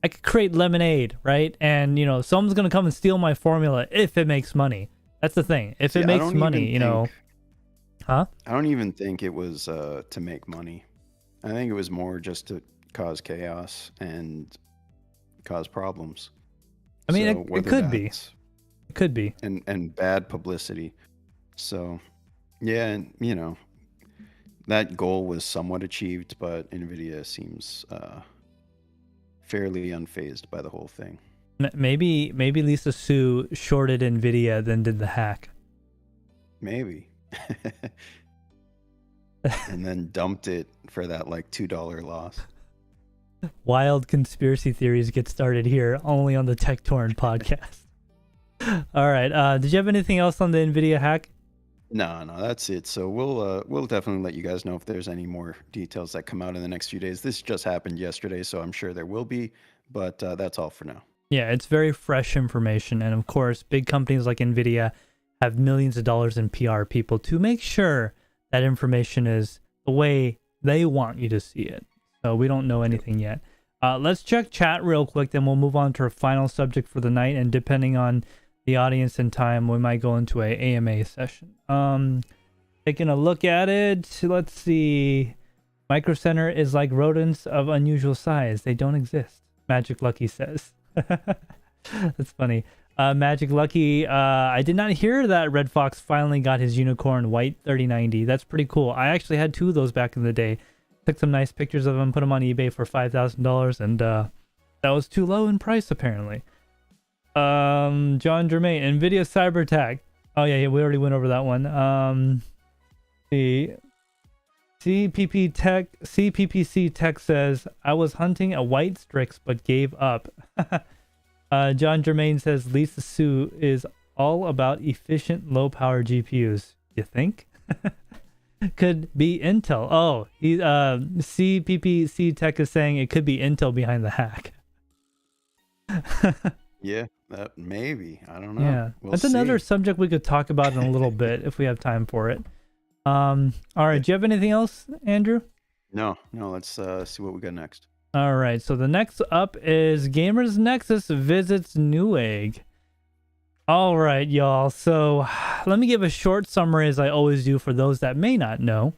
I could create lemonade, right? And, you know, someone's going to come and steal my formula if it makes money. That's the thing. If it makes money, you know. Huh? I don't even think it was to make money. I think it was more just to cause chaos and cause problems. I mean, it could be. It could be. And bad publicity. So, yeah, and, you know, that goal was somewhat achieved, but Nvidia seems fairly unfazed by the whole thing. Maybe Lisa Su shorted Nvidia, then did the hack. Maybe. And then dumped it for that like $2 loss. Wild conspiracy theories get started here, only on the Tek Torrent podcast. All right. Did you have anything else on the Nvidia hack? No, that's it. So we'll definitely let you guys know if there's any more details that come out in the next few days. This just happened yesterday, so I'm sure there will be, but that's all for now. Yeah, it's very fresh information, and of course, big companies like Nvidia have millions of dollars in PR people to make sure that information is the way they want you to see it. So we don't know anything yet. Let's check chat real quick, then we'll move on to our final subject for the night, and depending on the audience and time, we might go into a AMA session. Taking a look at it, let's see. Micro Center is like rodents of unusual size. They don't exist, Magic Lucky says. That's funny. Magic Lucky, I did not hear that Red Fox finally got his unicorn white 3090. That's pretty cool. I actually had two of those back in the day. Took some nice pictures of them, put them on eBay for $5,000, and that was too low in price apparently. John Germain, Nvidia cyber attack. Oh yeah, we already went over that one. The CPPC Tech says, I was hunting a white Strix but gave up. John Germain says Lisa Su is all about efficient low power GPUs. You think? Could be Intel. Oh, CPPC Tech is saying it could be Intel behind the hack. Yeah, that maybe. I don't know. Yeah, that's another subject we could talk about in a little bit if we have time for it. All right, do you have anything else, Andrew? No, let's see what we got next. All right, so the next up is Gamers Nexus visits Newegg. All right, y'all. So let me give a short summary as I always do for those that may not know.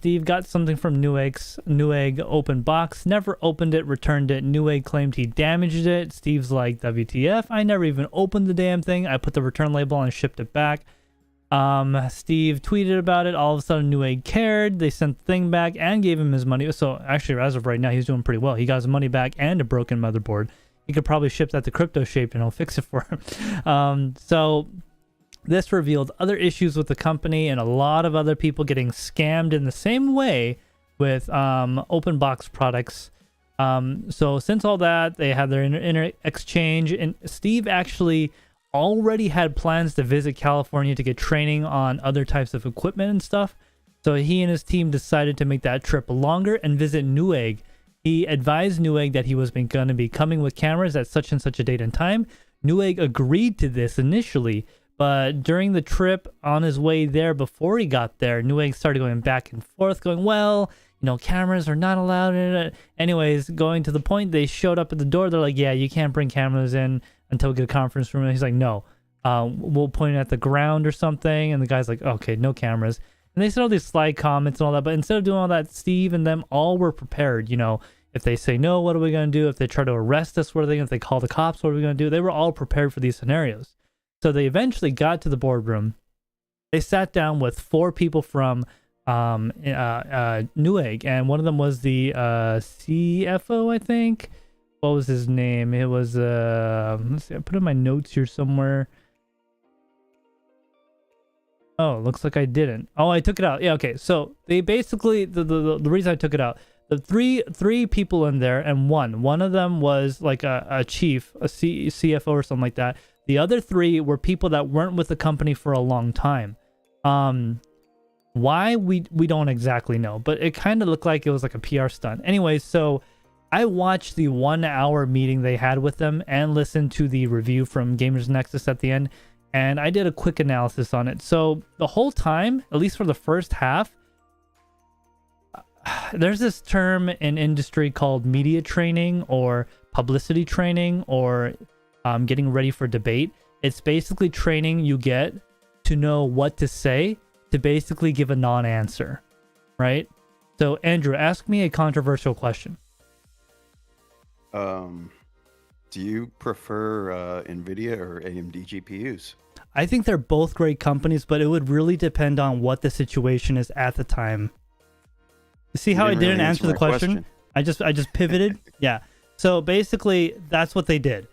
Steve got something from Newegg open box, never opened it, returned it. Newegg claimed he damaged it. Steve's like, WTF, I never even opened the damn thing. I put the return label on and shipped it back. Steve tweeted about it. All of a sudden, Newegg cared. They sent the thing back and gave him his money. So actually, as of right now, he's doing pretty well. He got his money back and a broken motherboard. He could probably ship that to Crypto Shaped and he'll fix it for him. So this revealed other issues with the company and a lot of other people getting scammed in the same way with open box products. So since all that, they had their inner exchange, and Steve actually already had plans to visit California to get training on other types of equipment and stuff. So he and his team decided to make that trip longer and visit Newegg. He advised Newegg that he was going to be coming with cameras at such and such a date and time. Newegg agreed to this initially, but during the trip on his way there, before he got there, Newegg started going back and forth, going, well, you know, cameras are not allowed. Anyways, going to the point, they showed up at the door. They're like, yeah, you can't bring cameras in until we get a conference room. And he's like, no, we'll point it at the ground or something. And the guy's like, okay, no cameras. And they said all these slide comments and all that. But instead of doing all that, Steve and them all were prepared. You know, if they say no, what are we going to do? If they try to arrest us, what are they going to do? If they call the cops, what are we going to do? They were all prepared for these scenarios. So they eventually got to the boardroom. They sat down with 4 people from Newegg, and one of them was the CFO, I think. What was his name? It was let's see, I put in my notes here somewhere. Oh, looks like I didn't. Oh, I took it out. Yeah, okay. So they basically, the reason I took it out, the three people in there, and one of them was like a chief, a CFO or something like that. The other 3 were people that weren't with the company for a long time. Why we don't exactly know, but it kind of looked like it was like a PR stunt. Anyways, so I watched the 1-hour meeting they had with them and listened to the review from Gamers Nexus at the end, and I did a quick analysis on it. So the whole time, at least for the first half, there's this term in industry called media training or publicity training or getting ready for debate. It's basically training you get to know what to say to basically give a non-answer, right? So Andrew, ask me a controversial question. Do you prefer Nvidia or AMD GPUs? I think they're both great companies, but it would really depend on what the situation is at the time. You see how I didn't really answer the question? I just pivoted. Yeah. So basically, that's what they did.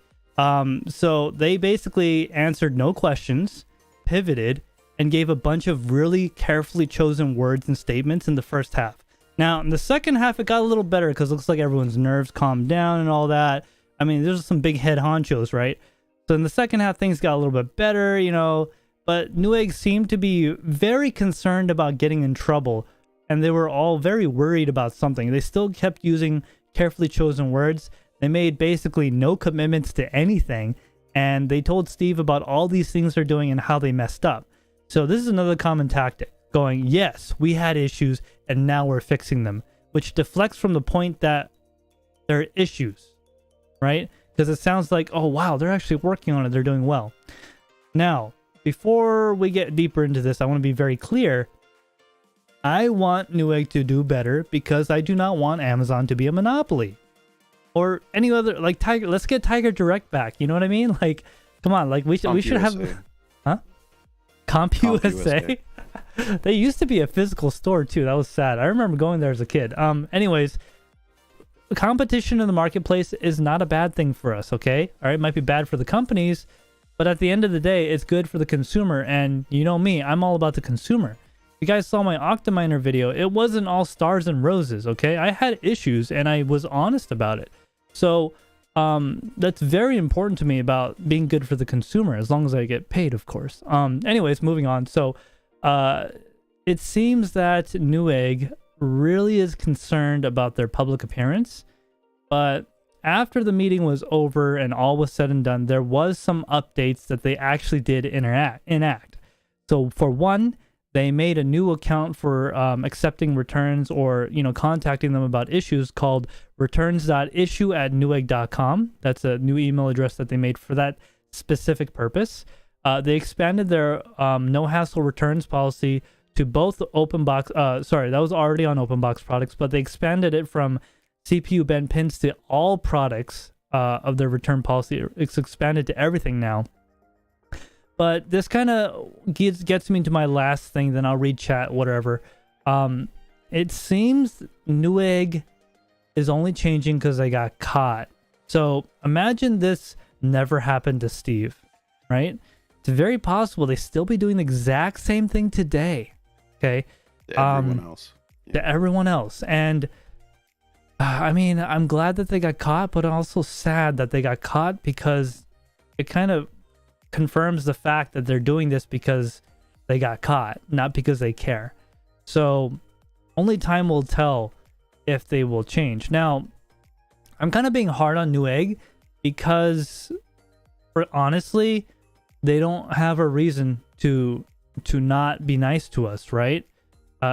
So they basically answered no questions, pivoted, and gave a bunch of really carefully chosen words and statements in the first half. Now, in the second half, it got a little better because it looks like everyone's nerves calmed down and all that. I mean, there's some big head honchos, right? So in the second half, things got a little bit better, you know, but Newegg seemed to be very concerned about getting in trouble, and they were all very worried about something. They still kept using carefully chosen words. They made basically no commitments to anything, and they told Steve about all these things they're doing and how they messed up. So this is another common tactic, going, yes, we had issues, and now we're fixing them, which deflects from the point that there are issues, right? Because it sounds like, oh, wow, they're actually working on it. They're doing well. Now, before we get deeper into this, I want to be very clear. I want Newegg to do better because I do not want Amazon to be a monopoly. Or any other, like Tiger. Let's get Tiger Direct back. You know what I mean? Like, come on. Like we should have, huh? CompUSA. They used to be a physical store too. That was sad. I remember going there as a kid. Anyways, competition in the marketplace is not a bad thing for us. Okay, all right. It might be bad for the companies, but at the end of the day, it's good for the consumer. And you know me, I'm all about the consumer. You guys saw my Octominer video. It wasn't all stars and roses, okay? I had issues, and I was honest about it. So that's very important to me about being good for the consumer, as long as I get paid, of course. Anyways, moving on. So it seems that Newegg really is concerned about their public appearance. But after the meeting was over and all was said and done, there was some updates that they actually did enact. So for one, they made a new account for accepting returns or, you know, contacting them about issues called returns.issue@newegg.com. That's a new email address that they made for that specific purpose. They expanded their no hassle returns policy to both open box. Sorry, that was already on open box products, but they expanded it from CPU bent pins to all products of their return policy. It's expanded to everything now. But this kind of gets me to my last thing. Then I'll read chat, whatever. It seems Newegg is only changing because they got caught. So imagine this never happened to Steve, right? It's very possible they still be doing the exact same thing today. Okay. To everyone else. Yeah. To everyone else. And I mean, I'm glad that they got caught, but also sad that they got caught because it kind of confirms the fact that they're doing this because they got caught, not because they care. So only time will tell if they will change. Now, I'm kind of being hard on Newegg because, honestly, they don't have a reason to not be nice to us, right?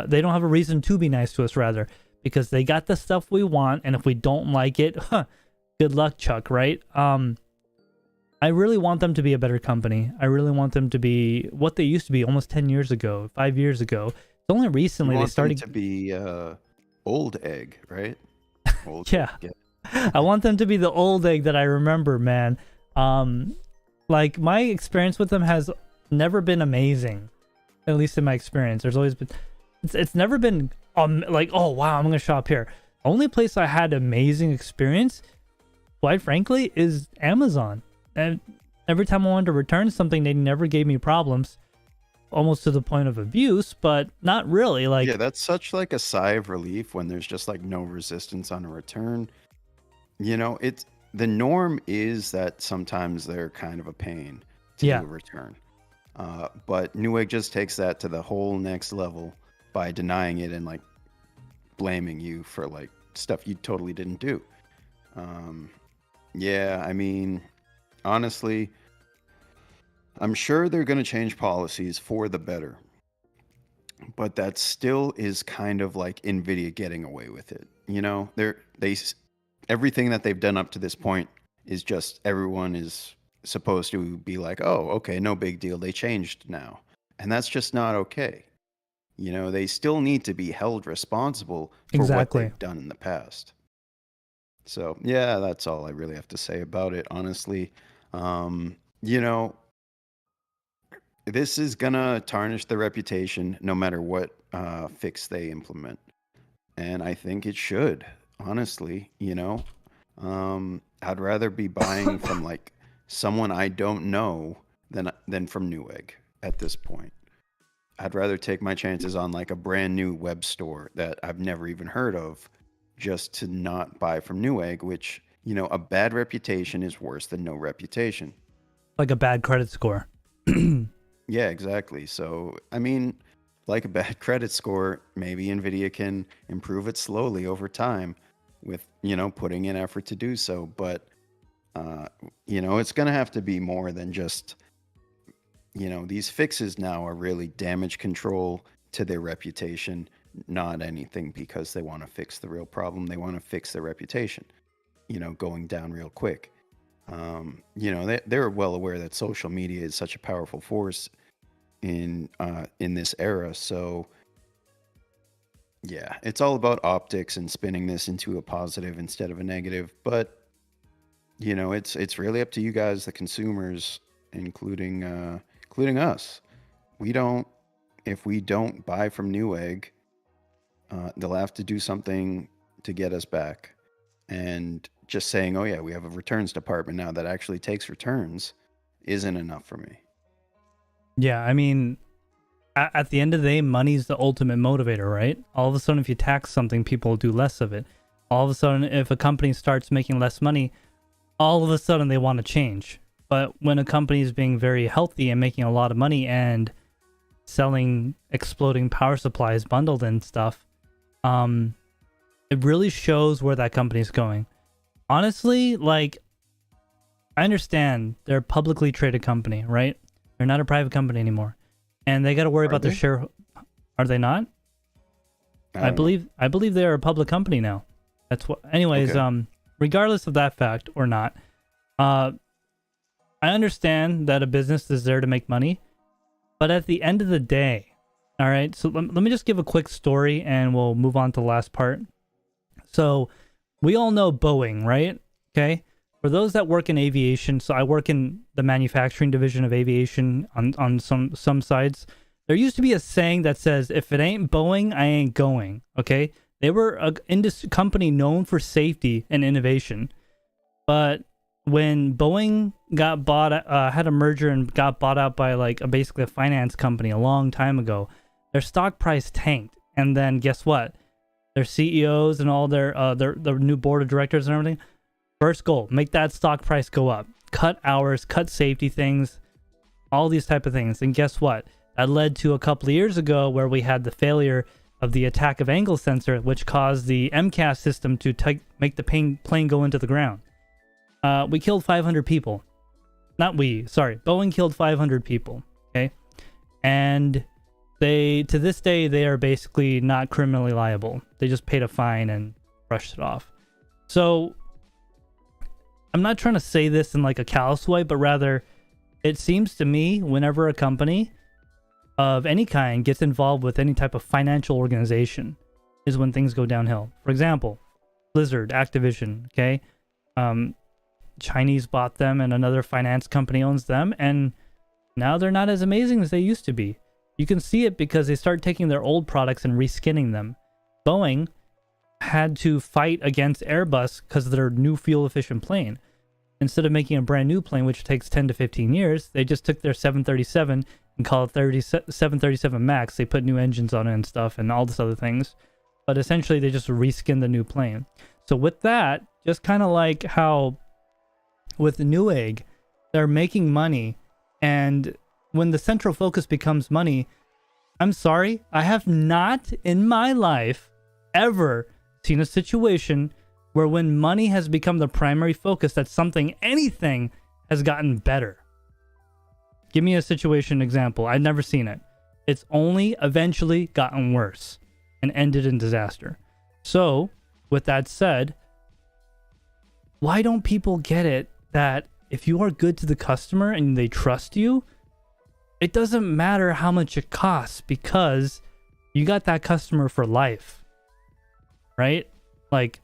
They don't have a reason to be nice to us, rather, because they got the stuff we want, and if we don't like it, good luck, Chuck, right? I really want them to be a better company. I really want them to be what they used to be almost 10 years ago, 5 years ago. It's only recently they started to be old egg, right? Old yeah. Egg. I want them to be the old egg that I remember, man. Like my experience with them has never been amazing, at least in my experience. There's always been, it's never been like, oh wow, I'm gonna shop here. Only place I had amazing experience, quite frankly, is Amazon. And every time I wanted to return something, they never gave me problems, almost to the point of abuse, but not really. Like, yeah, that's such like a sigh of relief when there's just like no resistance on a return. You know, it's the norm is that sometimes they're kind of a pain to do a return. But Newegg just takes that to the whole next level by denying it and like blaming you for like stuff you totally didn't do. Yeah, I mean, honestly, I'm sure they're going to change policies for the better. But that still is kind of like Nvidia getting away with it. You know, everything that they've done up to this point is just everyone is supposed to be like, oh, okay, no big deal. They changed now. And that's just not okay. You know, they still need to be held responsible for what they've done in the past. So, yeah, that's all I really have to say about it, honestly. You know, this is going to tarnish their reputation no matter what fix they implement. And I think it should. Honestly, you know, I'd rather be buying from like someone I don't know than from Newegg at this point. I'd rather take my chances on like a brand new web store that I've never even heard of, just to not buy from Newegg, which, you know, a bad reputation is worse than no reputation. Like a bad credit score. Yeah, exactly. So, I mean, like a bad credit score, maybe Nvidia can improve it slowly over time with, you know, putting in effort to do so. But, you know, it's going to have to be more than just, you know, these fixes now are really damage control to their reputation, not anything because they want to fix the real problem. They want to fix their reputation, you know, going down real quick. You know, they're well aware that social media is such a powerful force in this era. So yeah, it's all about optics and spinning this into a positive instead of a negative. But you know, it's really up to you guys, the consumers, including us. If we don't buy from Newegg, they'll have to do something to get us back. And just saying, oh yeah, we have a returns department now that actually takes returns isn't enough for me. Yeah, I mean, at the end of the day, money's the ultimate motivator, right? All of a sudden, if you tax something, people do less of it. All of a sudden, if a company starts making less money, all of a sudden they want to change. But when a company is being very healthy and making a lot of money and selling exploding power supplies bundled and stuff, it really shows where that company's going. Honestly, like, I understand they're a publicly traded company, right? They're not a private company anymore, and they got to worry about their share. Are they not? I believe they are a public company now. That's what. Anyways, okay. Regardless of that fact or not, I understand that a business is there to make money, but at the end of the day, All right, so let me just give a quick story and we'll move on to the last part. So we all know Boeing, right? Okay. For those that work in aviation, so I work in the manufacturing division of aviation on some sides. There used to be a saying that says, if it ain't Boeing, I ain't going. Okay. They were a company known for safety and innovation. But when Boeing got bought, had a merger and got bought out by basically a finance company a long time ago, their stock price tanked. And then guess what? Their CEOs and all their new board of directors and everything, first goal, make that stock price go up. Cut hours, cut safety things, all these type of things. And guess what? That led to a couple of years ago where we had the failure of the attack of angle sensor, which caused the MCAS system to make the plane go into the ground. We killed 500 people. Boeing killed 500 people. Okay. And to this day, they are basically not criminally liable. They just paid a fine and brushed it off. So I'm not trying to say this in like a callous way, but rather it seems to me whenever a company of any kind gets involved with any type of financial organization is when things go downhill. For example, Blizzard, Activision, okay? Chinese bought them and another finance company owns them, and now they're not as amazing as they used to be. You can see it because they start taking their old products and reskinning them. Boeing had to fight against Airbus because of their new fuel-efficient plane. Instead of making a brand new plane, which takes 10 to 15 years, they just took their 737 and called it 737 MAX. They put new engines on it and stuff and all this other things. But essentially, they just reskinned the new plane. So with that, just kind of like how with Newegg, they're making money, and when the central focus becomes money, I'm sorry, I have not in my life ever seen a situation where when money has become the primary focus, that anything has gotten better. Give me a situation example. I've never seen it. It's only eventually gotten worse and ended in disaster. So, with that said, why don't people get it that if you are good to the customer and they trust you, it doesn't matter how much it costs because you got that customer for life, right? Like,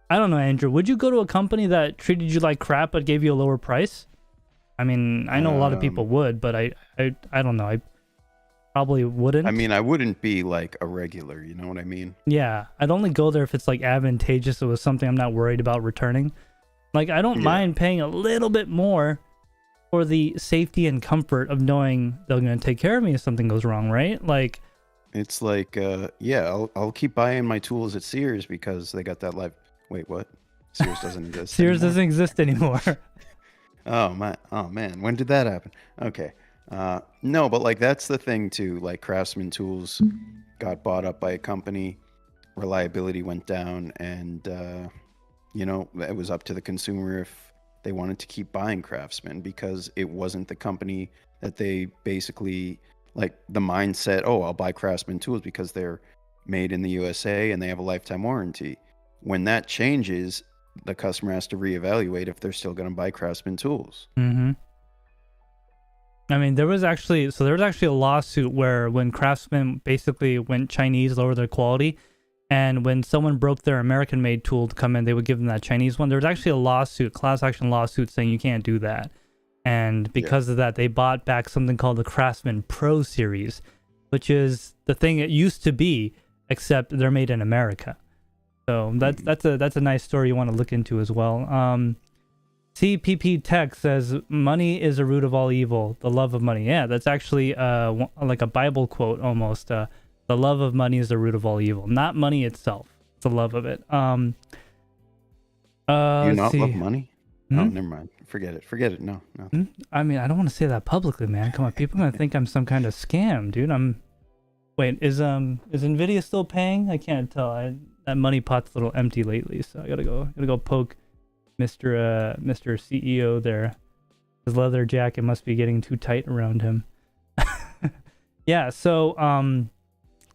I don't know, Andrew, would you go to a company that treated you like crap but gave you a lower price? I mean, I know a lot of people would, but I don't know. I probably wouldn't. I mean, I wouldn't be like a regular, you know what I mean? Yeah, I'd only go there if it's like advantageous. It was something I'm not worried about returning. Like, I don't mind paying a little bit more for the safety and comfort of knowing they're going to take care of me if something goes wrong, right? Like, it's like, I'll keep buying my tools at Sears because they got that live. Wait, what? Sears doesn't exist. Sears anymore? doesn't exist anymore. Oh man, when did that happen? Okay. No, but like that's the thing too. Like Craftsman Tools got bought up by a company, reliability went down, and it was up to the consumer if they wanted to keep buying Craftsman because it wasn't the company that they basically like the mindset. Oh, I'll buy Craftsman Tools because they're made in the USA and they have a lifetime warranty. When that changes, the customer has to reevaluate if they're still going to buy Craftsman Tools. Mm-hmm. I mean, there was actually a lawsuit where when Craftsman basically went Chinese, lowered their quality, and when someone broke their American-made tool to come in, they would give them that Chinese one. There was actually a lawsuit, class action lawsuit, saying you can't do that. And because of that, they bought back something called the Craftsman Pro Series, which is the thing it used to be, except they're made in America. So that's a nice story you want to look into as well. CPP Tech says, money is the root of all evil, the love of money. Yeah, that's actually like a Bible quote almost. The love of money is the root of all evil. Not money itself. It's the love of it. Do you not love money? Hmm? Oh, never mind. Forget it. No. I mean, I don't want to say that publicly, man. Come on, people are going to think I'm some kind of scam, dude. Wait, is Nvidia still paying? I can't tell. That money pot's a little empty lately, so I gotta go poke Mr. CEO there. His leather jacket must be getting too tight around him. Yeah, so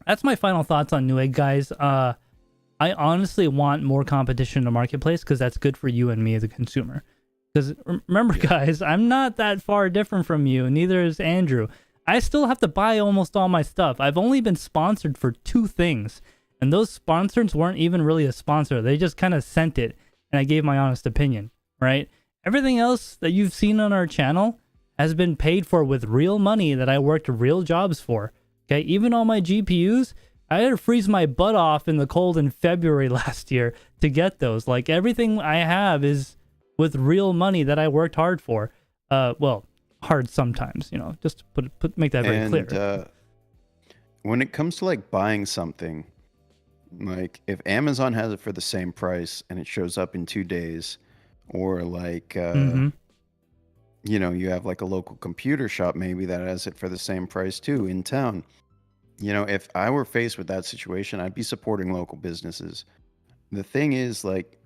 that's my final thoughts on Newegg, guys. I honestly want more competition in the marketplace because that's good for you and me as a consumer. Because remember, guys, I'm not that far different from you. Neither is Andrew. I still have to buy almost all my stuff. I've only been sponsored for 2 things, and those sponsors weren't even really a sponsor. They just kind of sent it, and I gave my honest opinion, right? Everything else that you've seen on our channel has been paid for with real money that I worked real jobs for. Okay, even all my GPUs, I had to freeze my butt off in the cold in February last year to get those. Like, everything I have is with real money that I worked hard for. Well, hard sometimes, you know, just to make that very clear. When it comes to like buying something, like if Amazon has it for the same price and it shows up in 2 days, or like you know, you have like a local computer shop maybe that has it for the same price too in town. You know, if I were faced with that situation, I'd be supporting local businesses. The thing is, like,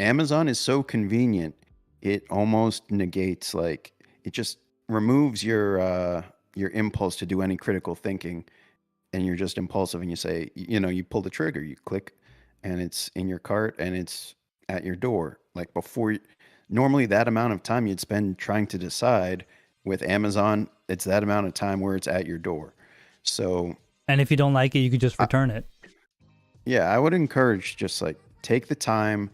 Amazon is so convenient, it almost negates, like, it just removes your impulse to do any critical thinking, and you're just impulsive and you say, you know, you pull the trigger, you click, and it's in your cart and it's at your door. Like normally that amount of time you'd spend trying to decide, with Amazon, it's that amount of time where it's at your door. So, and if you don't like it, you could just return it. Yeah, I would encourage just like take the time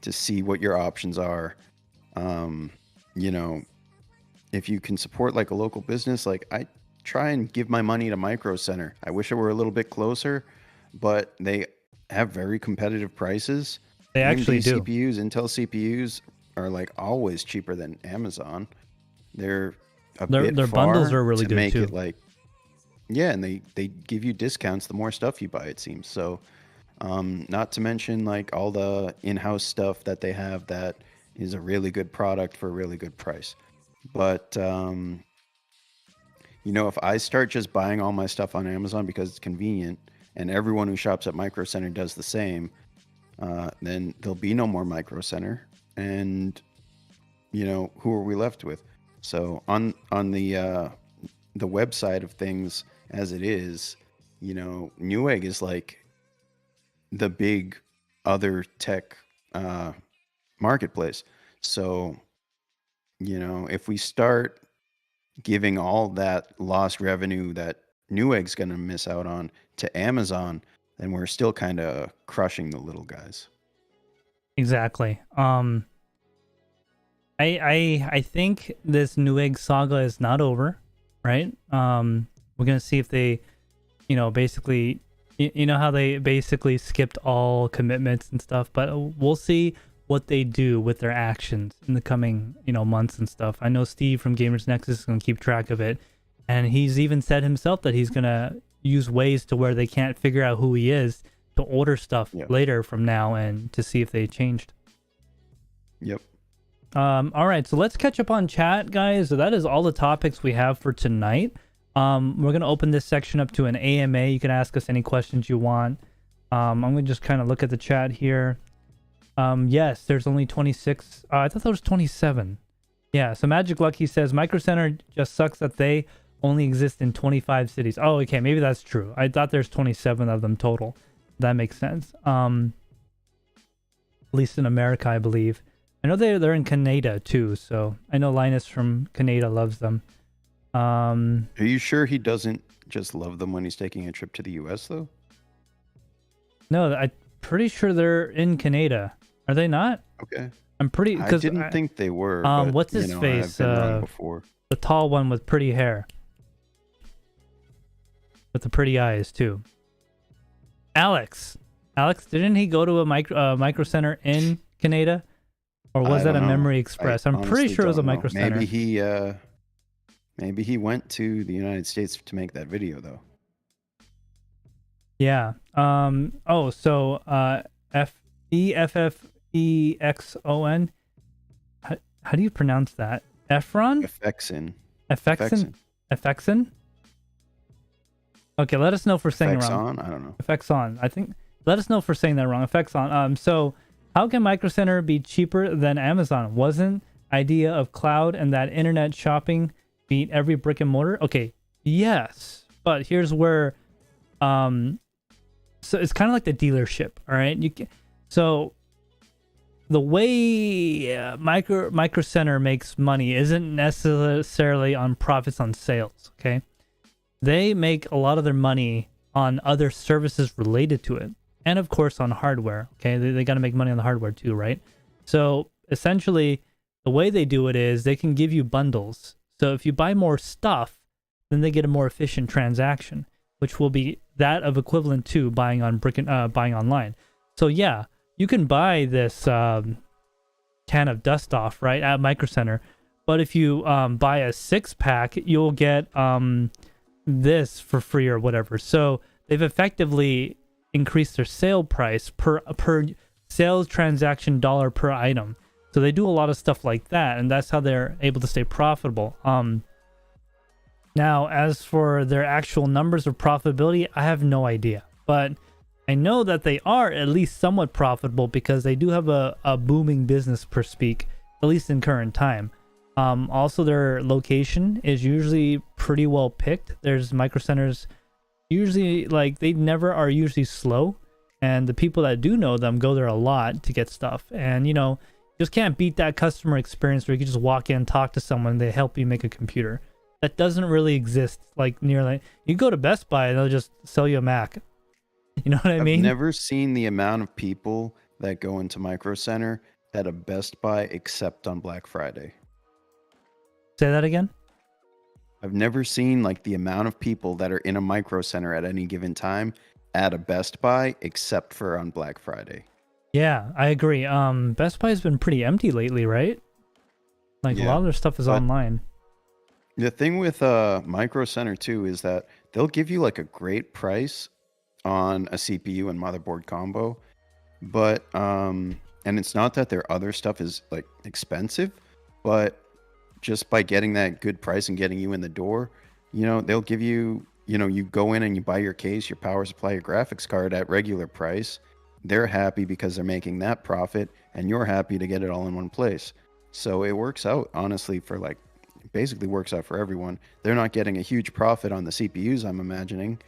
to see what your options are. You know, if you can support like a local business, like I try and give my money to Micro Center. I wish it were a little bit closer, but they have very competitive prices. They actually do. Intel CPUs are like always cheaper than Amazon. Their bundles are really good too. It like, yeah, and they give you discounts the more stuff you buy, it seems. So, not to mention like all the in-house stuff that they have that is a really good product for a really good price. But you know, if I start just buying all my stuff on Amazon because it's convenient, and everyone who shops at Micro Center does the same, then there'll be no more Micro Center, and you know, who are we left with? So on the website of things as it is, you know, Newegg is like the big other tech marketplace. So, you know, if we start giving all that lost revenue that Newegg's going to miss out on to Amazon, then we're still kind of crushing the little guys. Exactly. I think this Newegg saga is not over, right? We're gonna see if they, you know, basically, you know how they basically skipped all commitments and stuff, but we'll see what they do with their actions in the coming, you know, months and stuff. I know Steve from Gamers Nexus is gonna keep track of it, and he's even said himself that he's gonna use ways to where they can't figure out who he is to order stuff later from now and to see if they changed. Yep. All right, so let's catch up on chat, guys. So that is all the topics we have for tonight. We're going to open this section up to an AMA. You can ask us any questions you want. I'm going to just kind of look at the chat here. Yes, there's only 26. I thought there was 27. Yeah, so Magic Lucky says, Micro Center just sucks that they only exist in 25 cities. Oh, okay, maybe that's true. I thought there's 27 of them total. That makes sense. At least in America, I believe. I know they're in Canada too, so I know Linus from Canada loves them. Are you sure he doesn't just love them when he's taking a trip to the US though? No, I'm pretty sure they're in Canada. Are they not? Okay. I'm pretty. I didn't think they were. What's his face? I've been wrong before. The tall one with pretty hair, with the pretty eyes too. Alex, didn't he go to a Micro Center in Canada? Or was that a Memory Express? I'm pretty sure it was a Micro Center. Maybe he went to the United States to make that video though. Yeah. Oh, so EFFEXON. How do you pronounce that? Efron? Effexin? Okay, let us know if we're saying it wrong. I don't know. Effexon. I think. Let us know if we're saying that wrong. Effexon. So. How can Micro Center be cheaper than Amazon? Wasn't idea of cloud and that internet shopping beat every brick and mortar? Okay, yes, but here's where, so it's kind of like the dealership, all right? So the way Micro Center makes money isn't necessarily on profits on sales. Okay, they make a lot of their money on other services related to it, and of course on hardware. Okay, they got to make money on the hardware too, right? So essentially, the way they do it is they can give you bundles. So if you buy more stuff, then they get a more efficient transaction, which will be that of equivalent to buying on buying online. So yeah, you can buy this can of dust off right at Micro Center, but if you buy a 6-pack, you'll get this for free or whatever. So they've effectively increased their sale price per sales transaction dollar per item. So they do a lot of stuff like that, and that's how they're able to stay profitable. Now, as for their actual numbers of profitability, I have no idea. But I know that they are at least somewhat profitable because they do have a booming business per speak, at least in current time. Also, their location is usually pretty well picked. There's Micro Centers usually, like, they never are usually slow. And the people that do know them go there a lot to get stuff. And, you know, just can't beat that customer experience where you can just walk in, talk to someone, they help you make a computer. That doesn't really exist like nearly. You go to Best Buy and they'll just sell you a Mac. You know what I mean? I've never seen the amount of people that go into Micro Center at a Best Buy except on Black Friday. Say that again? I've never seen like the amount of people that are in a Micro Center at any given time at a Best Buy except for on Black Friday. Yeah, I agree. Best Buy's been pretty empty lately, right? Like, a lot of their stuff is online. The thing with Micro Center too is that they'll give you like a great price on a CPU and motherboard combo, but and it's not that their other stuff is like expensive, but just by getting that good price and getting you in the door, you know, they'll give you, you know, you go in and you buy your case, your power supply, your graphics card at regular price. They're happy because they're making that profit, and you're happy to get it all in one place. So it works out, honestly, for like, basically works out for everyone. They're not getting a huge profit on the CPUs, I'm imagining,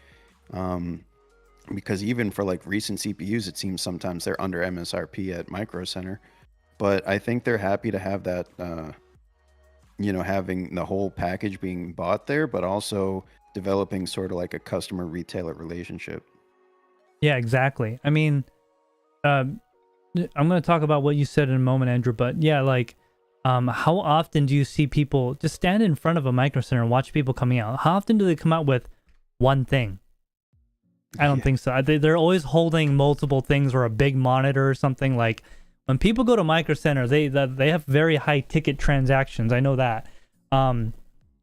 because even for like recent CPUs, it seems sometimes they're under MSRP at Micro Center. But I think they're happy to have that, you know, having the whole package being bought there, but also developing sort of like a customer retailer relationship. Yeah, exactly. I mean, I'm going to talk about what you said in a moment, Andrew, but yeah, like, how often do you see people just stand in front of a Micro Center and watch people coming out? How often do they come out with one thing? I don't think so. They're always holding multiple things or a big monitor or something. Like, when people go to Micro Center, they have very high ticket transactions. I know that.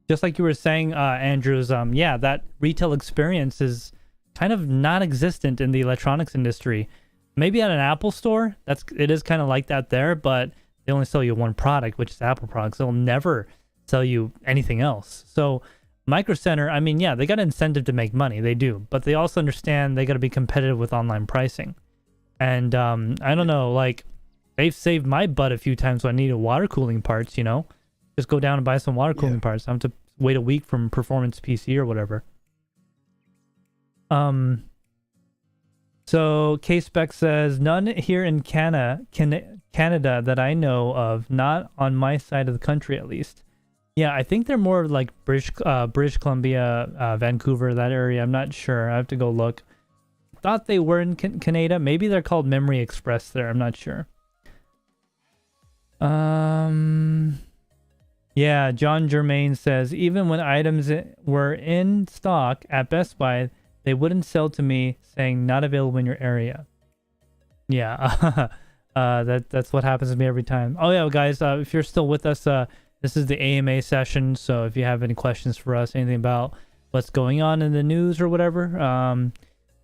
Just like you were saying, Andrews, yeah, that retail experience is kind of non-existent in the electronics industry. Maybe at an Apple store, it is kind of like that there, but they only sell you one product, which is Apple products. They'll never sell you anything else. So Micro Center, I mean, yeah, they got an incentive to make money. They do. But they also understand they got to be competitive with online pricing. And I don't know, like, they've saved my butt a few times when I needed water cooling parts, you know? Just go down and buy some water cooling parts. I have to wait a week from Performance PC or whatever. So K-Spec says, none here in Canada that I know of, not on my side of the country at least. Yeah, I think they're more like British Columbia, Vancouver, that area. I'm not sure. I have to go look. Thought they were in Canada. Maybe they're called Memory Express there. I'm not sure. Yeah, John Germain says, even when items were in stock at Best Buy, they wouldn't sell to me, saying not available in your area. Yeah, that's what happens to me every time. Oh yeah, guys, if you're still with us, this is the AMA session. So if you have any questions for us, anything about what's going on in the news or whatever,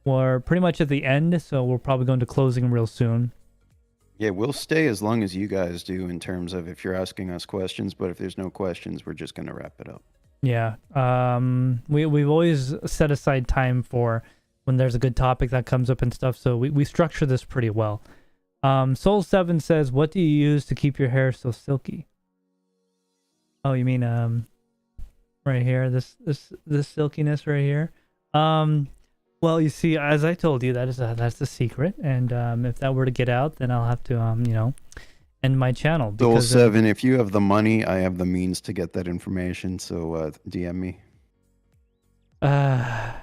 we're pretty much at the end, so we're probably going to closing real soon. Yeah, we'll stay as long as you guys do in terms of if you're asking us questions, but if there's no questions, we're just going to wrap it up. Yeah, we've always set aside time for when there's a good topic that comes up and stuff, so we structure this pretty well. Soul7 says, what do you use to keep your hair so silky? Oh, you mean right here, this silkiness right here? Well, you see, as I told you, that's the secret, and if that were to get out, then I'll have to end my channel Soul because 7, if you have the money, I have the means to get that information. So DM me. I'm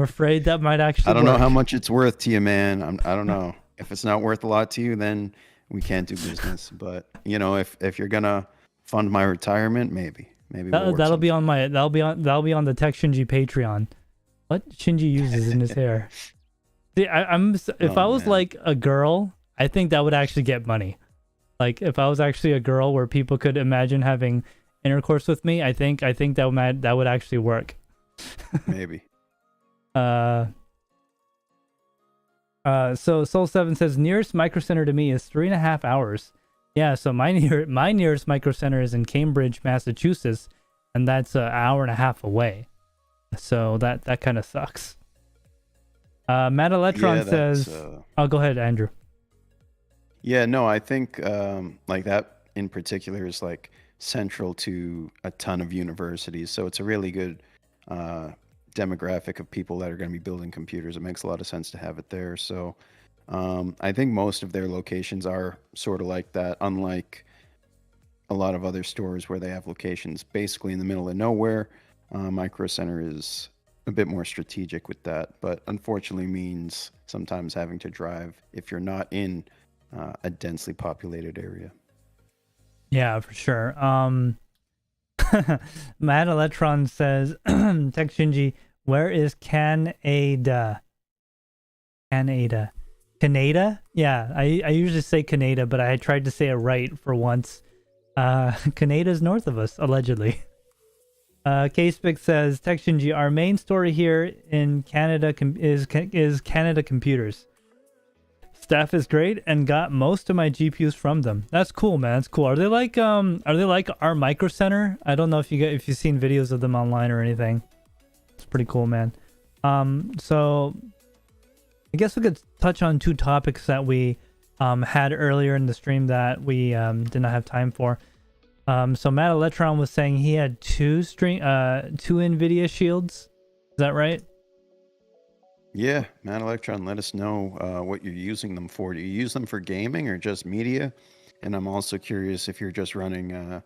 afraid that might actually. I don't know work. how much it's worth to you, man. I don't know. If it's not worth a lot to you, then we can't do business. But if you're gonna fund my retirement, maybe That'll be on the TekShinji Patreon. What Shinji uses in his hair? See, if I was like a girl, I think that would actually get money. Like if I was actually a girl where people could imagine having intercourse with me, I think that would actually work. Maybe. So Soul 7 says nearest micro center to me is 3.5 hours. Yeah, so my nearest micro center is in Cambridge, Massachusetts, and that's an hour and a half away. So that kind of sucks. Matt Electron says, "Oh, go ahead, Andrew." Yeah, no, I think like that in particular is like central to a ton of universities. So it's a really good demographic of people that are going to be building computers. It makes a lot of sense to have it there. So I think most of their locations are sort of like that, unlike a lot of other stores where they have locations basically in the middle of nowhere. Micro Center is a bit more strategic with that, but unfortunately means sometimes having to drive if you're not in a densely populated area. Yeah, for sure. Matt Electron says, TekShinji, where is Canada? Canada? Yeah, I usually say Canada, but I tried to say it right for once. Canada's north of us, allegedly. K-Spick says, TekShinji, our main story here in Canada is Canada Computers. Staff is great and got most of my GPUs from them. That's cool, man. That's cool. Are they like our Micro Center? I don't know if you've seen videos of them online or anything. It's pretty cool, man. So I guess we could touch on two topics that we had earlier in the stream that we did not have time for. So Matt Electron was saying he had two Nvidia shields. Is that right? Yeah, Matt Electron, let us know what you're using them for. Do you use them for gaming or just media? And I'm also curious if you're just running an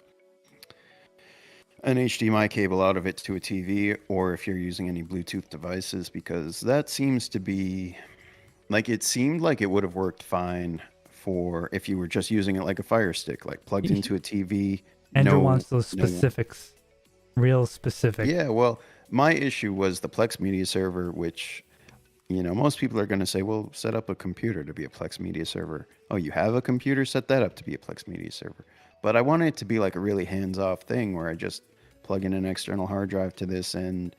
HDMI cable out of it to a TV, or if you're using any Bluetooth devices, because that seems to be like, it seemed like it would have worked fine for if you were just using it like a Fire Stick, like plugged into a TV. Andrew wants those specifics, real specific. Yeah, well, my issue was the Plex Media Server, which, most people are going to say, well, set up a computer to be a Plex Media Server. Oh, you have a computer? Set that up to be a Plex Media Server. But I wanted it to be like a really hands-off thing where I just plug in an external hard drive to this and,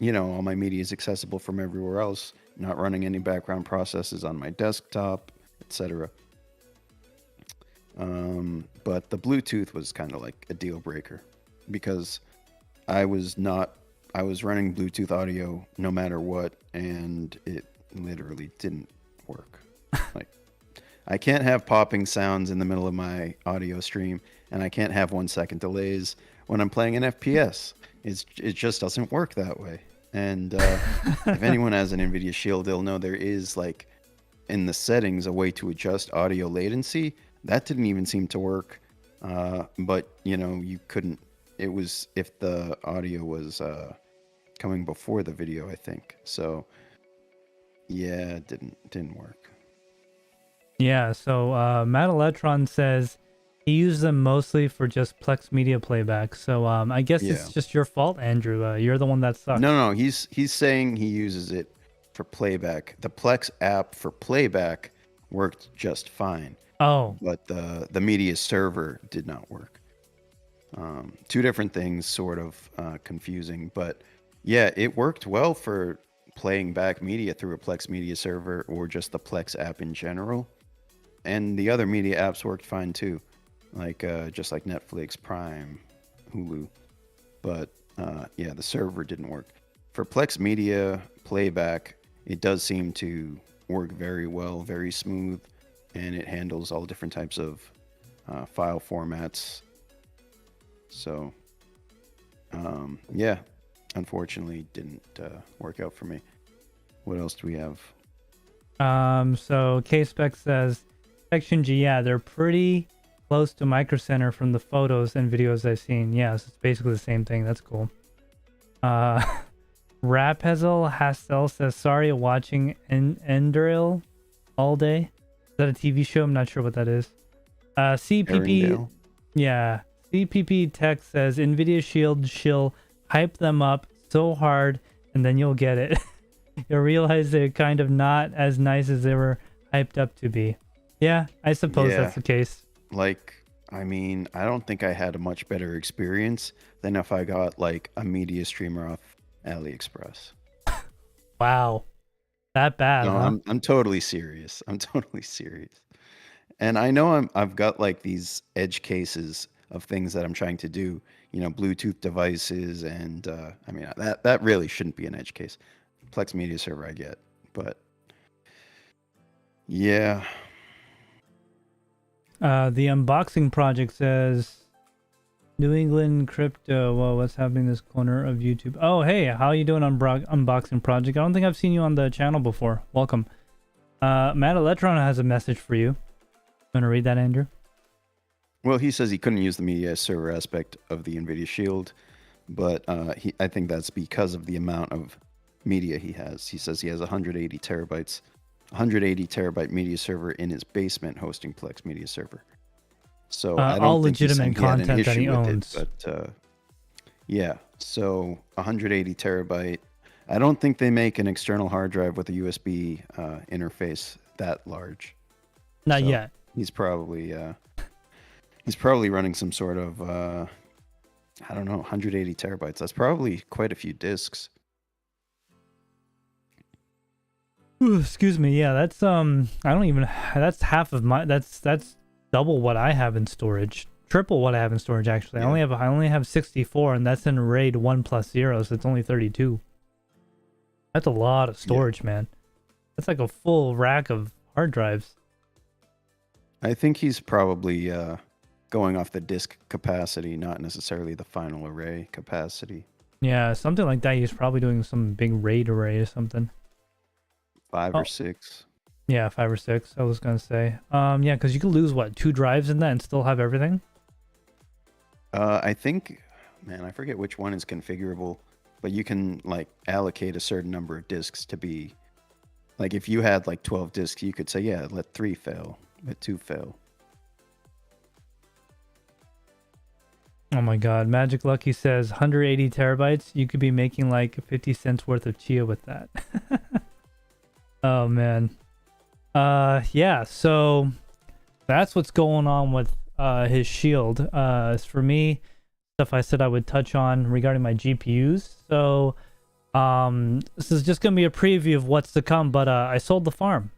all my media is accessible from everywhere else, not running any background processes on my desktop, etc. But the Bluetooth was kind of like a deal breaker because I was running Bluetooth audio no matter what, and it literally didn't work. Like, I can't have popping sounds in the middle of my audio stream, and I can't have 1 second delays when I'm playing an FPS. It just doesn't work that way. And if anyone has an Nvidia Shield, they'll know there is, like, in the settings, a way to adjust audio latency. That didn't even seem to work. But, you couldn't. It was if the audio was coming before the video, I think. So, yeah, it didn't work. Yeah, so Matt Electron says he used them mostly for just Plex Media playback. So I guess it's just your fault, Andrew. You're the one that sucks. No, he's saying he uses it for playback. The Plex app for playback worked just fine. Oh. But the media server did not work. Two different things, sort of confusing. But yeah, it worked well for playing back media through a Plex Media Server or just the Plex app in general. And the other media apps worked fine too, like just like Netflix, Prime, Hulu. But yeah, the server didn't work. For Plex Media playback, it does seem to work very well, very smooth, and it handles all different types of file formats. So, yeah, unfortunately didn't work out for me. What else do we have? So K-Spec says, TekShinji, yeah, they're pretty close to Micro Center from the photos and videos I've seen. Yeah, so it's basically the same thing. That's cool. Rapezel Hastel says, sorry, watching Enduril all day. Is that a TV show? I'm not sure what that is. CPP, Arendelle. yeah. CPP Tech says, Nvidia Shield, she'll hype them up so hard and then you'll get it. You'll realize they're kind of not as nice as they were hyped up to be. Yeah, I suppose that's the case. Like, I mean, I don't think I had a much better experience than if I got like a media streamer off AliExpress. Wow. That bad, No, huh? I'm totally serious. I'm totally serious. And I know I've got like these edge cases of things that I'm trying to do, you know, Bluetooth devices, and I mean that really shouldn't be an edge case. Plex Media Server I get, but yeah. The unboxing project says, New England crypto. Whoa, what's happening in this corner of YouTube? Oh, hey, how you doing on unboxing project? I don't think I've seen you on the channel before. Welcome. Matt Electron has a message for you. Want to read that, Andrew? Well, he says he couldn't use the media server aspect of the Nvidia Shield, but I think that's because of the amount of media he has. He says he has 180 terabytes, 180 terabyte media server in his basement hosting Plex Media Server. So I don't all think legitimate content that he owns. But yeah, so 180 terabyte. I don't think they make an external hard drive with a USB interface that large. Not So yet. He's probably running some sort of I don't know, 180 terabytes. That's probably quite a few disks. Ooh, excuse me. Yeah, that's that's half of my that's double what I have in storage. Triple what I have in storage actually. Yeah. I only have 64 and that's in RAID 1+0, so it's only 32. That's a lot of storage, man. That's like a full rack of hard drives. I think he's probably going off the disk capacity, not necessarily the final array capacity. Yeah, something like that. He's probably doing some big RAID array or something. 5 or 6. Yeah, 5 or 6. I was gonna say. Yeah, because you could lose what, 2 drives in that and still have everything. I think, man, I forget which one is configurable, but you can like allocate a certain number of disks to be, like if you had like 12 disks, you could say, yeah, let 3 fail, let 2 fail. Oh my god, Magic Lucky says 180 terabytes. You could be making like 50 cents worth of chia with that. Oh man. Yeah, so that's what's going on with his shield. As for me, stuff I said I would touch on regarding my GPUs. So this is just gonna be a preview of what's to come, but I sold the farm.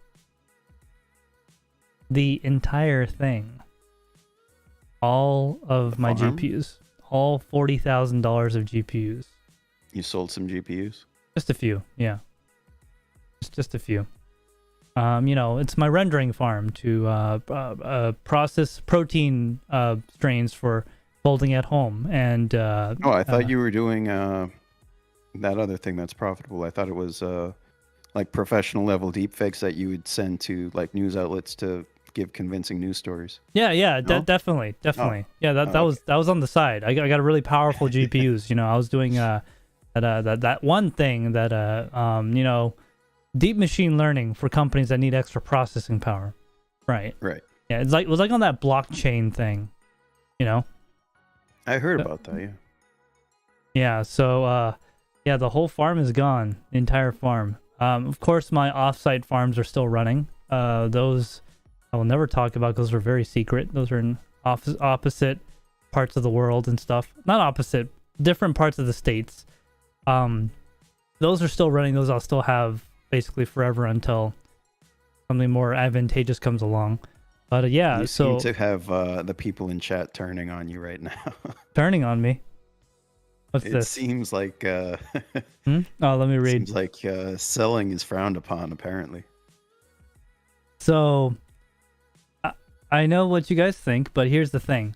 The entire thing. All of my farm? GPUs. All $40,000 of GPUs. You sold some GPUs? Just a few, yeah. Just a few. You know, it's my rendering farm to process protein strains for folding at home. And I thought you were doing that other thing that's profitable. I thought it was like professional level deepfakes that you would send to like news outlets to give convincing news stories. Yeah, No? definitely. Oh. Yeah, that was on the side. I got a really powerful GPUs. You know, I was doing that one thing that you know, deep machine learning for companies that need extra processing power. Right. Yeah, it was like on that blockchain thing, you know. I heard about that, yeah. Yeah, so yeah, the whole farm is gone, the entire farm. Of course my offsite farms are still running. Those I will never talk about because they're very secret. Those are in opposite parts of the world and stuff. Not opposite, different parts of the states. Those are still running. Those I'll still have basically forever until something more advantageous comes along. But yeah, You so seem to have the people in chat turning on you right now. turning on me. What's It this? seems like Oh, let me read. seems like selling is frowned upon, apparently. So I know what you guys think, but here's the thing.